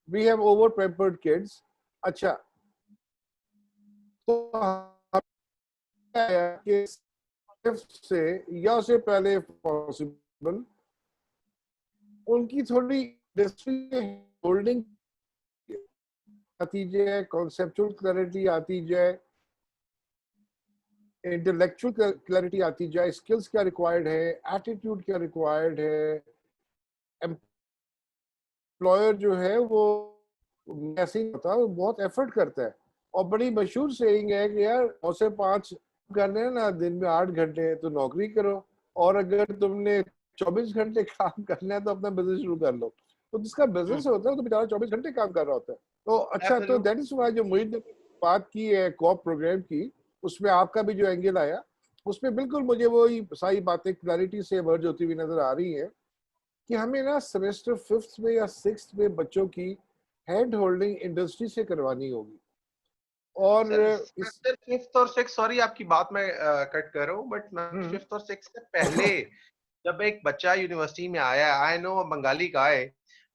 We have over pampered kids. अच्छा, तो कि से या उससे पहले पॉसिबल उनकी थोड़ी इंडस्ट्री होल्डिंग आती जाए, कॉन्सेप्चुअल क्लैरिटी आती जाए, इंटेलेक्चुअल क्लैरिटी आती जाए, स्किल्स क्या रिक्वायर्ड है, एटीट्यूड क्या रिक्वायर्ड है, एम्प्लॉयर जो है वो ऐसे ही होता है, वो बहुत एफर्ट करता है। और बड़ी मशहूर सेइंग है कि यार 9 से 5 करने हैं ना, दिन में 8 घंटे तो नौकरी करो, और अगर तुमने 24 घंटे काम करना है तो अपना बिजनेस शुरू कर लो। तो जिसका बिजनेस होता है तो बेचारा 24 घंटे काम कर रहा होता है। तो अच्छा, तो दैट इज व्हाई जो मोहित ने बात की है कॉप प्रोग्राम की, उसमें आपका भी जो एंगल आया, उसमें बिल्कुल मुझे वही सारी बातें क्लैरिटी से इमर्ज होती हुई नजर आ रही है कि हमें ना सेमेस्टर 5th में या 6th में बच्चों की हैंड होल्डिंग इंडस्ट्री से करवानी होगी। और इस फिफ्थ और सिक्स, सॉरी आपकी बात मैं कट कर रहा हूँ, बट फिफ्थ और सिक्स से पहले जब एक बच्चा यूनिवर्सिटी में आया, आई नो बंगाली का है,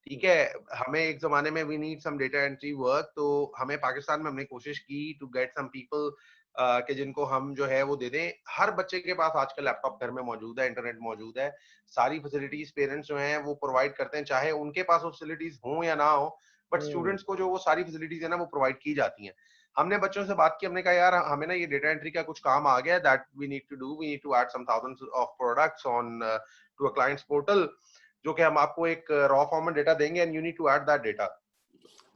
ठीक है, हमें एक जमाने में we need some data entry work, तो हमें पाकिस्तान में हमने कोशिश की टू गेट सम पीपल कि जिनको हम जो है वो दे दें। हर बच्चे के पास आजकल लैपटॉप घर में मौजूद है, इंटरनेट मौजूद है, सारी फैसिलिटीज पेरेंट्स जो हैं वो प्रोवाइड करते हैं, चाहे उनके पास वो फैसिलिटीज हो या ना हो, बट स्टूडेंट्स को जो वो सारी फैसिलिटीज है ना वो प्रोवाइड की जाती हैं। हमने बच्चों से बात की, हमने कहा यार हमें ना ये डेटा एंट्री का कुछ काम आ गया, that we need to do, we need to add some thousands of products on to a client's portal, जो कि हम आपको एक रॉ फॉर्म में डेटा देंगे and you need to add that data.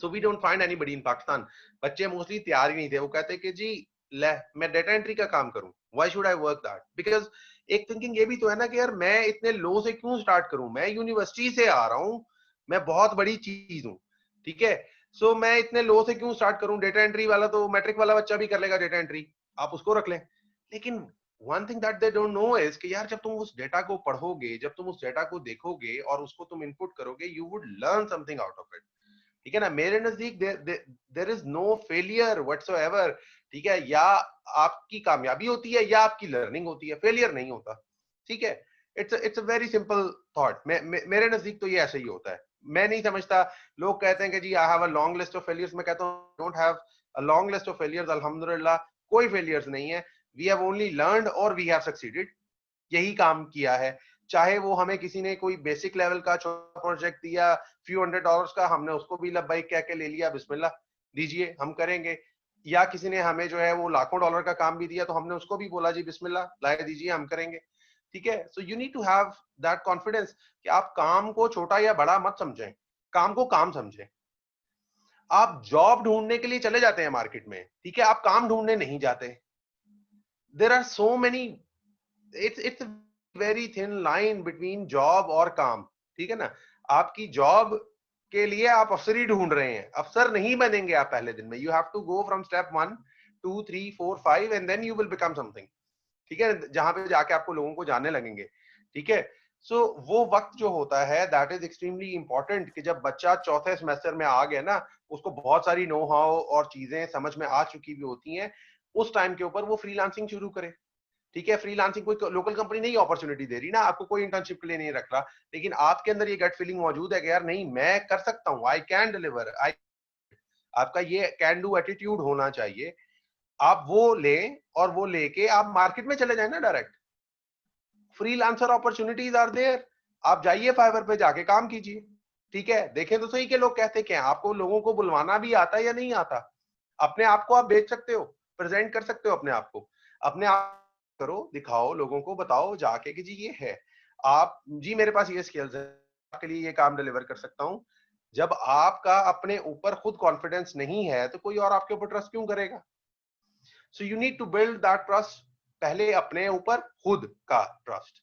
So we don't find anybody in Pakistan. बच्चे मोस्टली तैयार ही नहीं थे, वो कहते कि जी ले मैं डेटा एंट्री का काम करूं, why should I work that, because एक थिंकिंग ये भी तो है ना कि यार मैं इतने लो से क्यों स्टार्ट करूं, मैं यूनिवर्सिटी से आ रहा हूं, मैं बहुत बड़ी चीज हूं, ठीक है, सो मैं इतने लो से क्यों स्टार्ट करूं, डेटा एंट्री वाला तो मैट्रिक वाला बच्चा भी कर लेगा डेटा एंट्री, आप उसको रख लें। लेकिन one thing that they don't know is कि यार जब तुम उस डेटा को पढ़ोगे, जब तुम उस डेटा को देखोगे और उसको तुम इनपुट करोगे, you would learn something out of it, ठीक है ना। मेरे नजदीक there is no failure whatsoever, ठीक है, या आपकी कामयाबी होती है या आपकी लर्निंग होती है, फेलियर नहीं होता, ठीक है। It's a very simple thought, मेरे नजदीक तो ये ऐसे ही होता है। मैं नहीं समझता, लोग कहते हैं कि जी I have a long list of failures, मैं कहता हूं don't have a long list of failures, अल्हम्दुलिल्लाह कोई फेलियर्स नहीं है, वी हैव ओनली लर्नड और वी हैव सक्सीडेड, यही काम किया है। चाहे वो हमें किसी ने कोई बेसिक लेवल का छोटा प्रोजेक्ट दिया फ्यू $100 का, हमने उसको भी लब्बाइक कह के ले लिया, बिस्मिल्लाह दीजिए हम करेंगे, या किसी ने हमें जो है वो लाखों डॉलर का काम भी दिया तो हमने उसको भी बोला जी बिस्मिल्लाह लाए दीजिए हम करेंगे, ठीक है। So you need to have that confidence कि आप काम को छोटा या बड़ा मत समझें, काम को काम समझें। आप जॉब ढूंढने के लिए चले जाते हैं मार्केट में, ठीक है, आप काम ढूंढने नहीं जाते। There are so many, it's very thin line between job और काम, ठीक है ना। आपकी जॉब के लिए आप अफसर ही ढूंढ रहे हैं, अफसर नहीं बनेंगे आप पहले दिन में, you have to go from step 1 2 3 4 5 and then you will become something, ठीक है, जहां पे जाके आपको लोगों को जानने लगेंगे, ठीक है। सो वो वक्त जो होता है दैट इज एक्सट्रीमली इंपॉर्टेंट, कि जब बच्चा चौथे सेमेस्टर में आ गया ना, उसको बहुत सारी नो हाउ और चीजें समझ में आ चुकी भी होती हैं, उस टाइम के ऊपर वो फ्रीलांसिंग शुरू करे, ठीक है। फ्रीलांसिंग कोई लोकल कंपनी नहीं अपॉर्चुनिटी दे रही ना आपको, कोई इंटर्नशिप के लिए नहीं रख रहा, लेकिन आपके अंदर ये गट फीलिंग मौजूद है कि यार नहीं मैं कर सकता हूँ, आई कैन डिलीवर, आई, आपका ये कैन डू एटीट्यूड होना चाहिए। आप वो लें और वो लेके आप मार्केट में चले जाए ना direct, freelancer opportunities are there, आप जाइए फाइवर पे जाके काम कीजिए, ठीक है। देखें तो सही के लोग कहते क्या, आपको लोगों को बुलवाना भी आता है या नहीं आता, अपने आप को आप बेच सकते हो, प्रेजेंट कर सकते हो अपने आप को, अपने आप करो, दिखाओ लोगों को, बताओ जाके कि जी ये है, आप जी मेरे पास ये स्किल्स है, आपके लिए ये काम डिलीवर कर सकता हूं। जब आपका अपने ऊपर खुद कॉन्फिडेंस नहीं है तो कोई और आपके ऊपर ट्रस्ट क्यों करेगा। So you need to build that trust, पहले अपने ऊपर खुद का ट्रस्ट।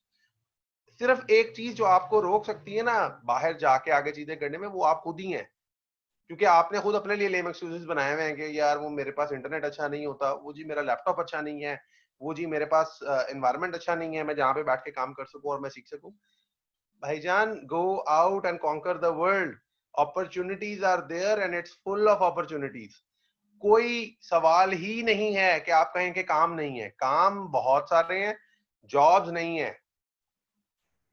सिर्फ एक चीज जो आपको रोक सकती है ना बाहर जाके आगे चीजें करने में, वो आप खुद ही हैं, क्योंकि आपने खुद अपने लिए लेम एक्सक्यूजेस बनाए हुए हैं कि यार वो मेरे पास इंटरनेट अच्छा नहीं होता, वो जी मेरा लैपटॉप अच्छा नहीं है, वो जी मेरे पास एनवायरनमेंट अच्छा नहीं है मैं जहाँ पे बैठ के काम कर सकूं और मैं सीख सकूं। भाईजान go out and conquer the world, opportunities are there and it's full of opportunities. कोई सवाल ही नहीं है कि आप कहें कि काम नहीं है, काम बहुत सारे हैं, जॉब्स नहीं है,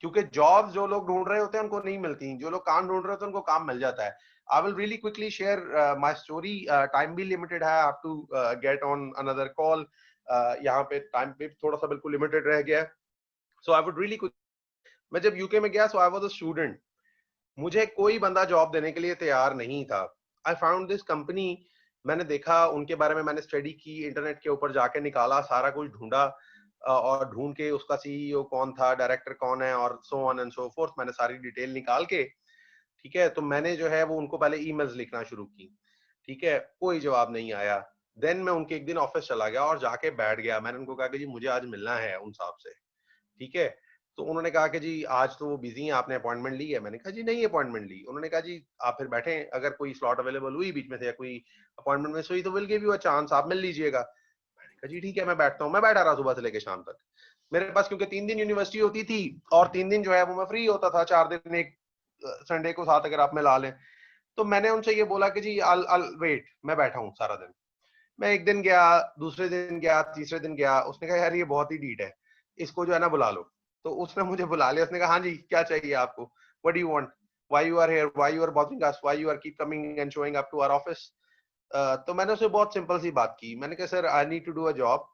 क्योंकि जॉब्स जो लोग ढूंढ रहे होते हैं उनको नहीं मिलती, जो लोग काम ढूंढ रहे होते हैं उनको काम मिल जाता है। I will really quickly share my story, time भी लिमिटेड है, I have to get on another call, यहाँ पे टाइम भी थोड़ा सा बिल्कुल लिमिटेड रह गया है। सो आई वुड रियली, मैं जब यूके में गया, सो आई वाज अ स्टूडेंट, मुझे कोई बंदा जॉब देने के लिए तैयार नहीं था। आई फाउंड दिस कंपनी, मैंने देखा उनके बारे में, मैंने स्टडी की, इंटरनेट के ऊपर जाके निकाला, सारा कुछ ढूंढा, और ढूंढ के उसका सीईओ कौन था, डायरेक्टर कौन है, और so on and so fourth, मैंने सारी डिटेल निकाल के, ठीक है, तो मैंने जो है वो उनको पहले ईमेल्स लिखना शुरू की, ठीक है, कोई जवाब नहीं आया। देन मैं उनके एक दिन ऑफिस चला गया और जाके बैठ गया, मैंने उनको कहा कि जी मुझे आज मिलना है उन साहब से, ठीक है। तो उन्होंने कहा कि जी आज तो वो बिजी हैं, आपने अपॉइंटमेंट ली है? मैंने कहा जी नहीं अपॉइंटमेंट ली। उन्होंने कहा जी आप फिर बैठे, अगर कोई स्लॉट अवेलेबल हुई बीच में से या कोई अपॉइंटमेंट मिस हुई तो will give you a chance, आप मिल लीजिएगा। मैंने कहा जी ठीक है मैं बैठता हूँ। मैं बैठा रहा सुबह से लेकर शाम तक। मेरे पास क्योंकि 3 दिन यूनिवर्सिटी होती थी और 3 दिन जो है वो मैं फ्री होता था, 4 दिन एक संडे को साथ अगर आप मिला लें। तो मैंने उनसे ये बोला कि जी I'll वेट, मैं बैठा हूँ सारा दिन। मैं एक दिन गया, दूसरे दिन गया, तीसरे दिन गया, उसने कहा यार ये बहुत ही डीट है, इसको जो है ना बुला लो। तो उसने मुझे बुला लिया, उसने कहा हाँ जी क्या चाहिए आपको, what do you want, why you are here, why you are bothering us, why you are keep coming and showing up to our office. तो मैंने उससे बहुत सिंपल सी बात की, मैंने कहा sir I need to do a job,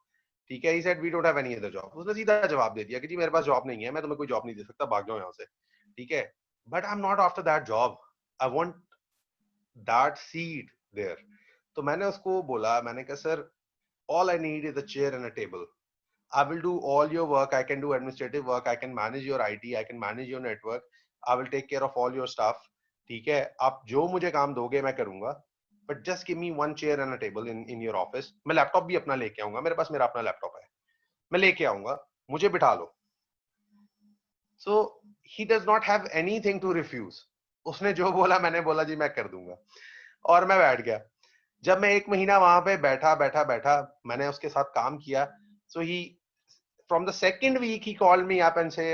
ठीक है। He said we don't have any other job. उसने सीधा जवाब दे दिया कि जी मेरे पास जॉब नहीं है, मैं तुम्हें कोई जॉब नहीं दे सकता, भाग जाओ यहाँ से, ठीक है। But I am not after that job, I want that seat there. तो मैंने उसको बोला, मैंने कहा sir all I need is a chair and a table. I will do all your work. I can do administrative work. I can manage your IT. I can manage your network. I will take care of all your stuff. ठीक है, आप जो मुझे काम दोगे मैं करूंगा, but just give me one chair and a table in your office. मैं लैपटॉप भी अपना लेके आऊंगा, मेरे पास मेरा अपना लैपटॉप है, मैं लेके आऊंगा, मुझे बिठा लो। So he does not have anything to refuse. उसने जो बोला मैंने बोला जी मैं कर दूंगा, और मैं बैठ गया। जब मैं 1 महीना वहां पे बैठा, मैंने उसके साथ काम किया। So he from the second week he called me up and say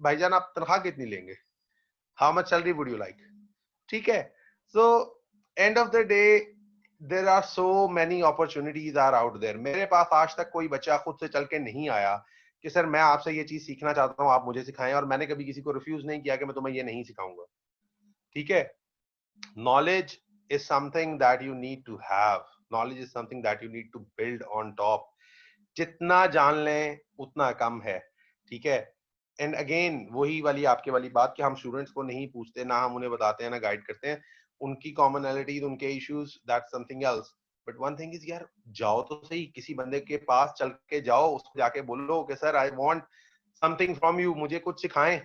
भाईजान आप तनख्वाह कितनी लेंगे, how much salary would you like, ठीक है। So end of the day there are so many opportunities are out there. मेरे पास आज तक कोई बच्चा खुद से चल के नहीं आया कि सर मैं आपसे ये चीज सीखना चाहता हूँ, आप मुझे सिखाएं, और मैंने कभी किसी को रिफ्यूज नहीं किया कि मैं तुम्हें ये नहीं सिखाऊंगा, ठीक है। Knowledge is something that you need to have. Knowledge is something that you need to build on top. जितना जान लें उतना कम है, ठीक है। एंड अगेन वही वाली आपके वाली बात कि हम स्टूडेंट्स को नहीं पूछते, ना हम उन्हें बताते हैं, ना गाइड करते हैं, उनकी कॉमनैलिटीज, उनके issues, that's something else. But one thing is यार, जाओ तो सही, किसी बंदे के पास चल के जाओ, उसको जाके बोलो कि sir I want something from you, मुझे कुछ सिखाएं।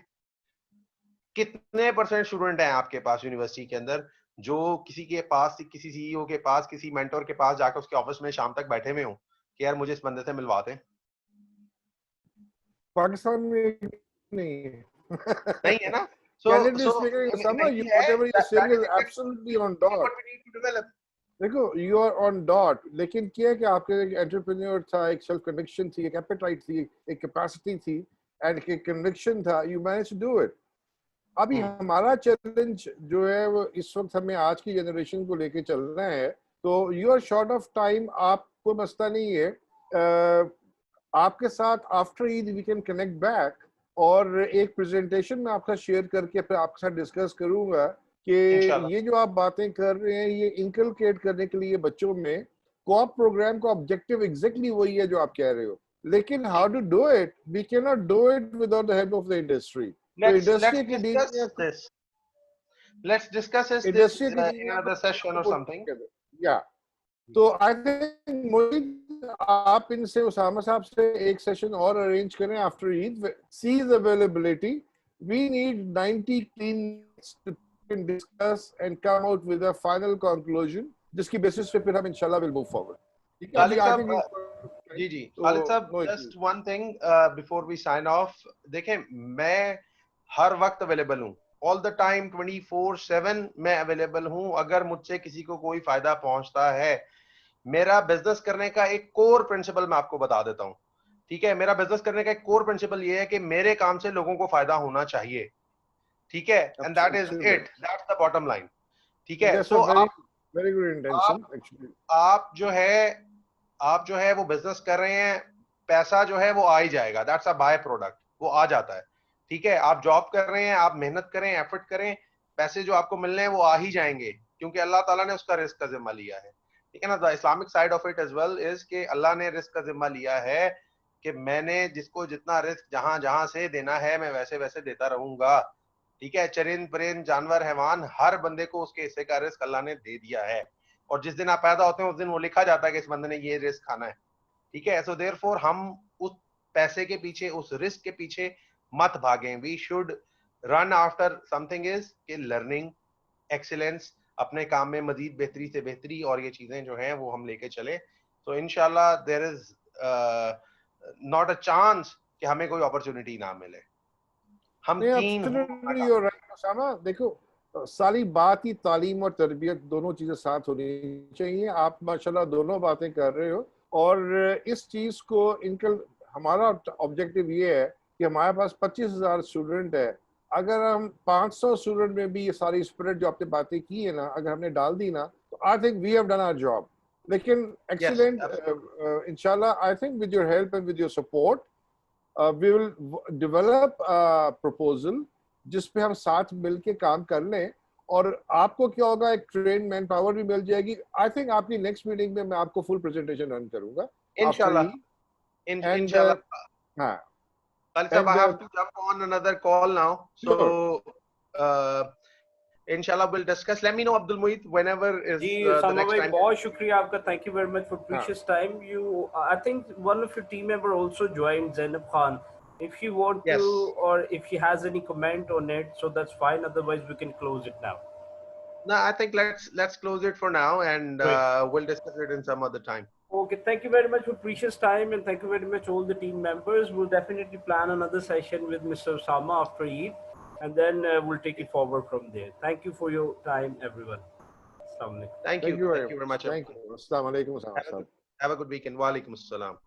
कितने परसेंट स्टूडेंट हैं आपके पास यूनिवर्सिटी के अंदर जो किसी के पास, किसी सीईओ के पास, किसी मेंटर के पास जाकर उसके ऑफिस में शाम तक बैठे हुए हो कि यार मुझे इस बंदे से मिलवाते हैं? पाकिस्तान में नहीं है। नहीं है ना। Candidly speaking, Sama, you, whatever you're saying is absolutely on dot. देखो, you are on dot. लेकिन क्या है कि आपके एक एंटरप्रेन्योर था, एक सेल्फ कन्विक्शन थी, एक एपेटाइट थी, एक कैपेसिटी थी, एंड एक कन्विक्शन था. You managed to do it. अभी हमारा चैलेंज जो है वो इस वक्त हमें आज की जनरेशन को लेके चलना है. तो you are short of time, आपको मसला नहीं है. आपके साथ after Eid we can connect back और एक प्रेजेंटेशन में आपका शेयर करके फिर आपके साथ डिस्कस करूंगा कि ये जो आप बातें कर रहे हैं ये इनकलकेट करने के लिए बच्चों में कोऑप प्रोग्राम का ऑब्जेक्टिव एग्जैक्टली वही है जो आप कह रहे हो. लेकिन how to do it, we can not do it without the help of the industry. Let's discuss this in another session or something. Yeah. तो आई थिंक मोहित आप इनसे उसामा साहब से एक सेशन और अरेंज करें after Eid. Sees availability, we need 90 minutes to discuss and come out with a final conclusion जिसकी बेसिस पे फिर हम इंशाल्लाह will move forward. Khalid Sahab, just one thing before we sign off. देखें, मैं हर वक्त अवेलेबल हूँ, ऑल द टाइम, 24/7 मैं अवेलेबल हूँ. अगर मुझसे किसी को कोई फायदा पहुंचता है, मेरा बिजनेस करने का एक कोर प्रिंसिपल मैं आपको बता देता हूँ, ठीक है. मेरा बिजनेस करने का एक कोर प्रिंसिपल ये है कि मेरे काम से लोगों को फायदा होना चाहिए, ठीक है. And that is it, that's the bottom line, ठीक है. So very good intention actually. आप जो है वो बिजनेस कर रहे हैं, पैसा जो है वो आ ही जाएगा, दैट्स अ बाय प्रोडक्ट, वो आ जाता है। ठीक है, आप जॉब कर रहे हैं, आप मेहनत करें, एफर्ट करें, पैसे जो आपको मिलने हैं वो आ ही जाएंगे, क्योंकि अल्लाह ताला ने उसका रिस्क का जिम्मा लिया है। ठीक है ना, the Islamic side of it as well is कि अल्लाह ने रिस्क का जिम्मा लिया है कि मैंने जिसको जितना रिस्क जहां जहां से देना है मैं वैसे वैसे देता रहूंगा। ठीक है, चरिंद परिंद जानवर हैवान हर बंदे को उसके हिस्से का रिस्क अल्लाह ने दे दिया है, और जिस दिन आप पैदा होते हैं उस दिन वो लिखा जाता है कि इस बंदे ने ये रिस्क खाना है। ठीक है, सो देयरफॉर हम उस पैसे के पीछे, उस रिस्क के पीछे मत भागें। We should run after something is कि लर्निंग, एक्सीलेंस, अपने काम में मजीद बेहतरी से बेहतरी, और ये चीजें जो हैं वो हम लेके चले। तो इंशाल्लाह there is not a chance कि हमें कोई अपॉर्चुनिटी ना मिले। हम नहीं, कीन हो absolutely you are right Usama. देखो, सारी बात ही तालीम और तरबियत दोनों चीजें साथ होनी चाहिए। आप माशाल्लाह दोनों बातें कर रहे हो, और इस चीज को इनका हमारा ऑब्जेक्टिव ये है कि हमारे पास 25,000 स्टूडेंट है। अगर हम 500 स्टूडेंट में भी ये सारी स्पिरिट जो आपने बातें की है ना, अगर हमने डाल दी ना, तो I think we have done our job. लेकिन यस, एक्सीलेंट, इंशाल्लाह I think with your help and with your support we will develop a proposal जिस पे हम साथ मिलके काम कर लें, और आपको क्या होगा, एक ट्रेन मैन पावर भी मिल जाएगी। आई थिंक आपकी नेक्स्ट मीटिंग में मैं आपको फुल प्रेजेंटेशन रन करूंगा इंशाल्लाह, एंड इंशाल्लाह। हाँ, Khalid sahab, I and have to jump on another call now, so sure uh, inshallah we'll discuss. Let me know, Abdul Mueet, whenever is जी the सामा next भाई time. बहुत शुक्रिया आपका, thank you very much for हाँ, precious time. You I think one of your team member also joined, Zainab Khan. If you want to, Yes. or if he has any comment on it, so that's fine, otherwise we can close it now. No, I think let's close it for now, and Great. we'll discuss it in some other time. Okay, thank you very much for precious time, and thank you very much all the team members. We'll definitely plan another session with Mr. Osama after Eid, and then we'll take it forward from there. Thank you for your time, everyone. Assalamu alaikum. Thank thank you, you very thank you very much, much. Thank you, अस्सलाम वालेकुम उसामा Have a साहब। have a good weekend. Wa alaikum assalam.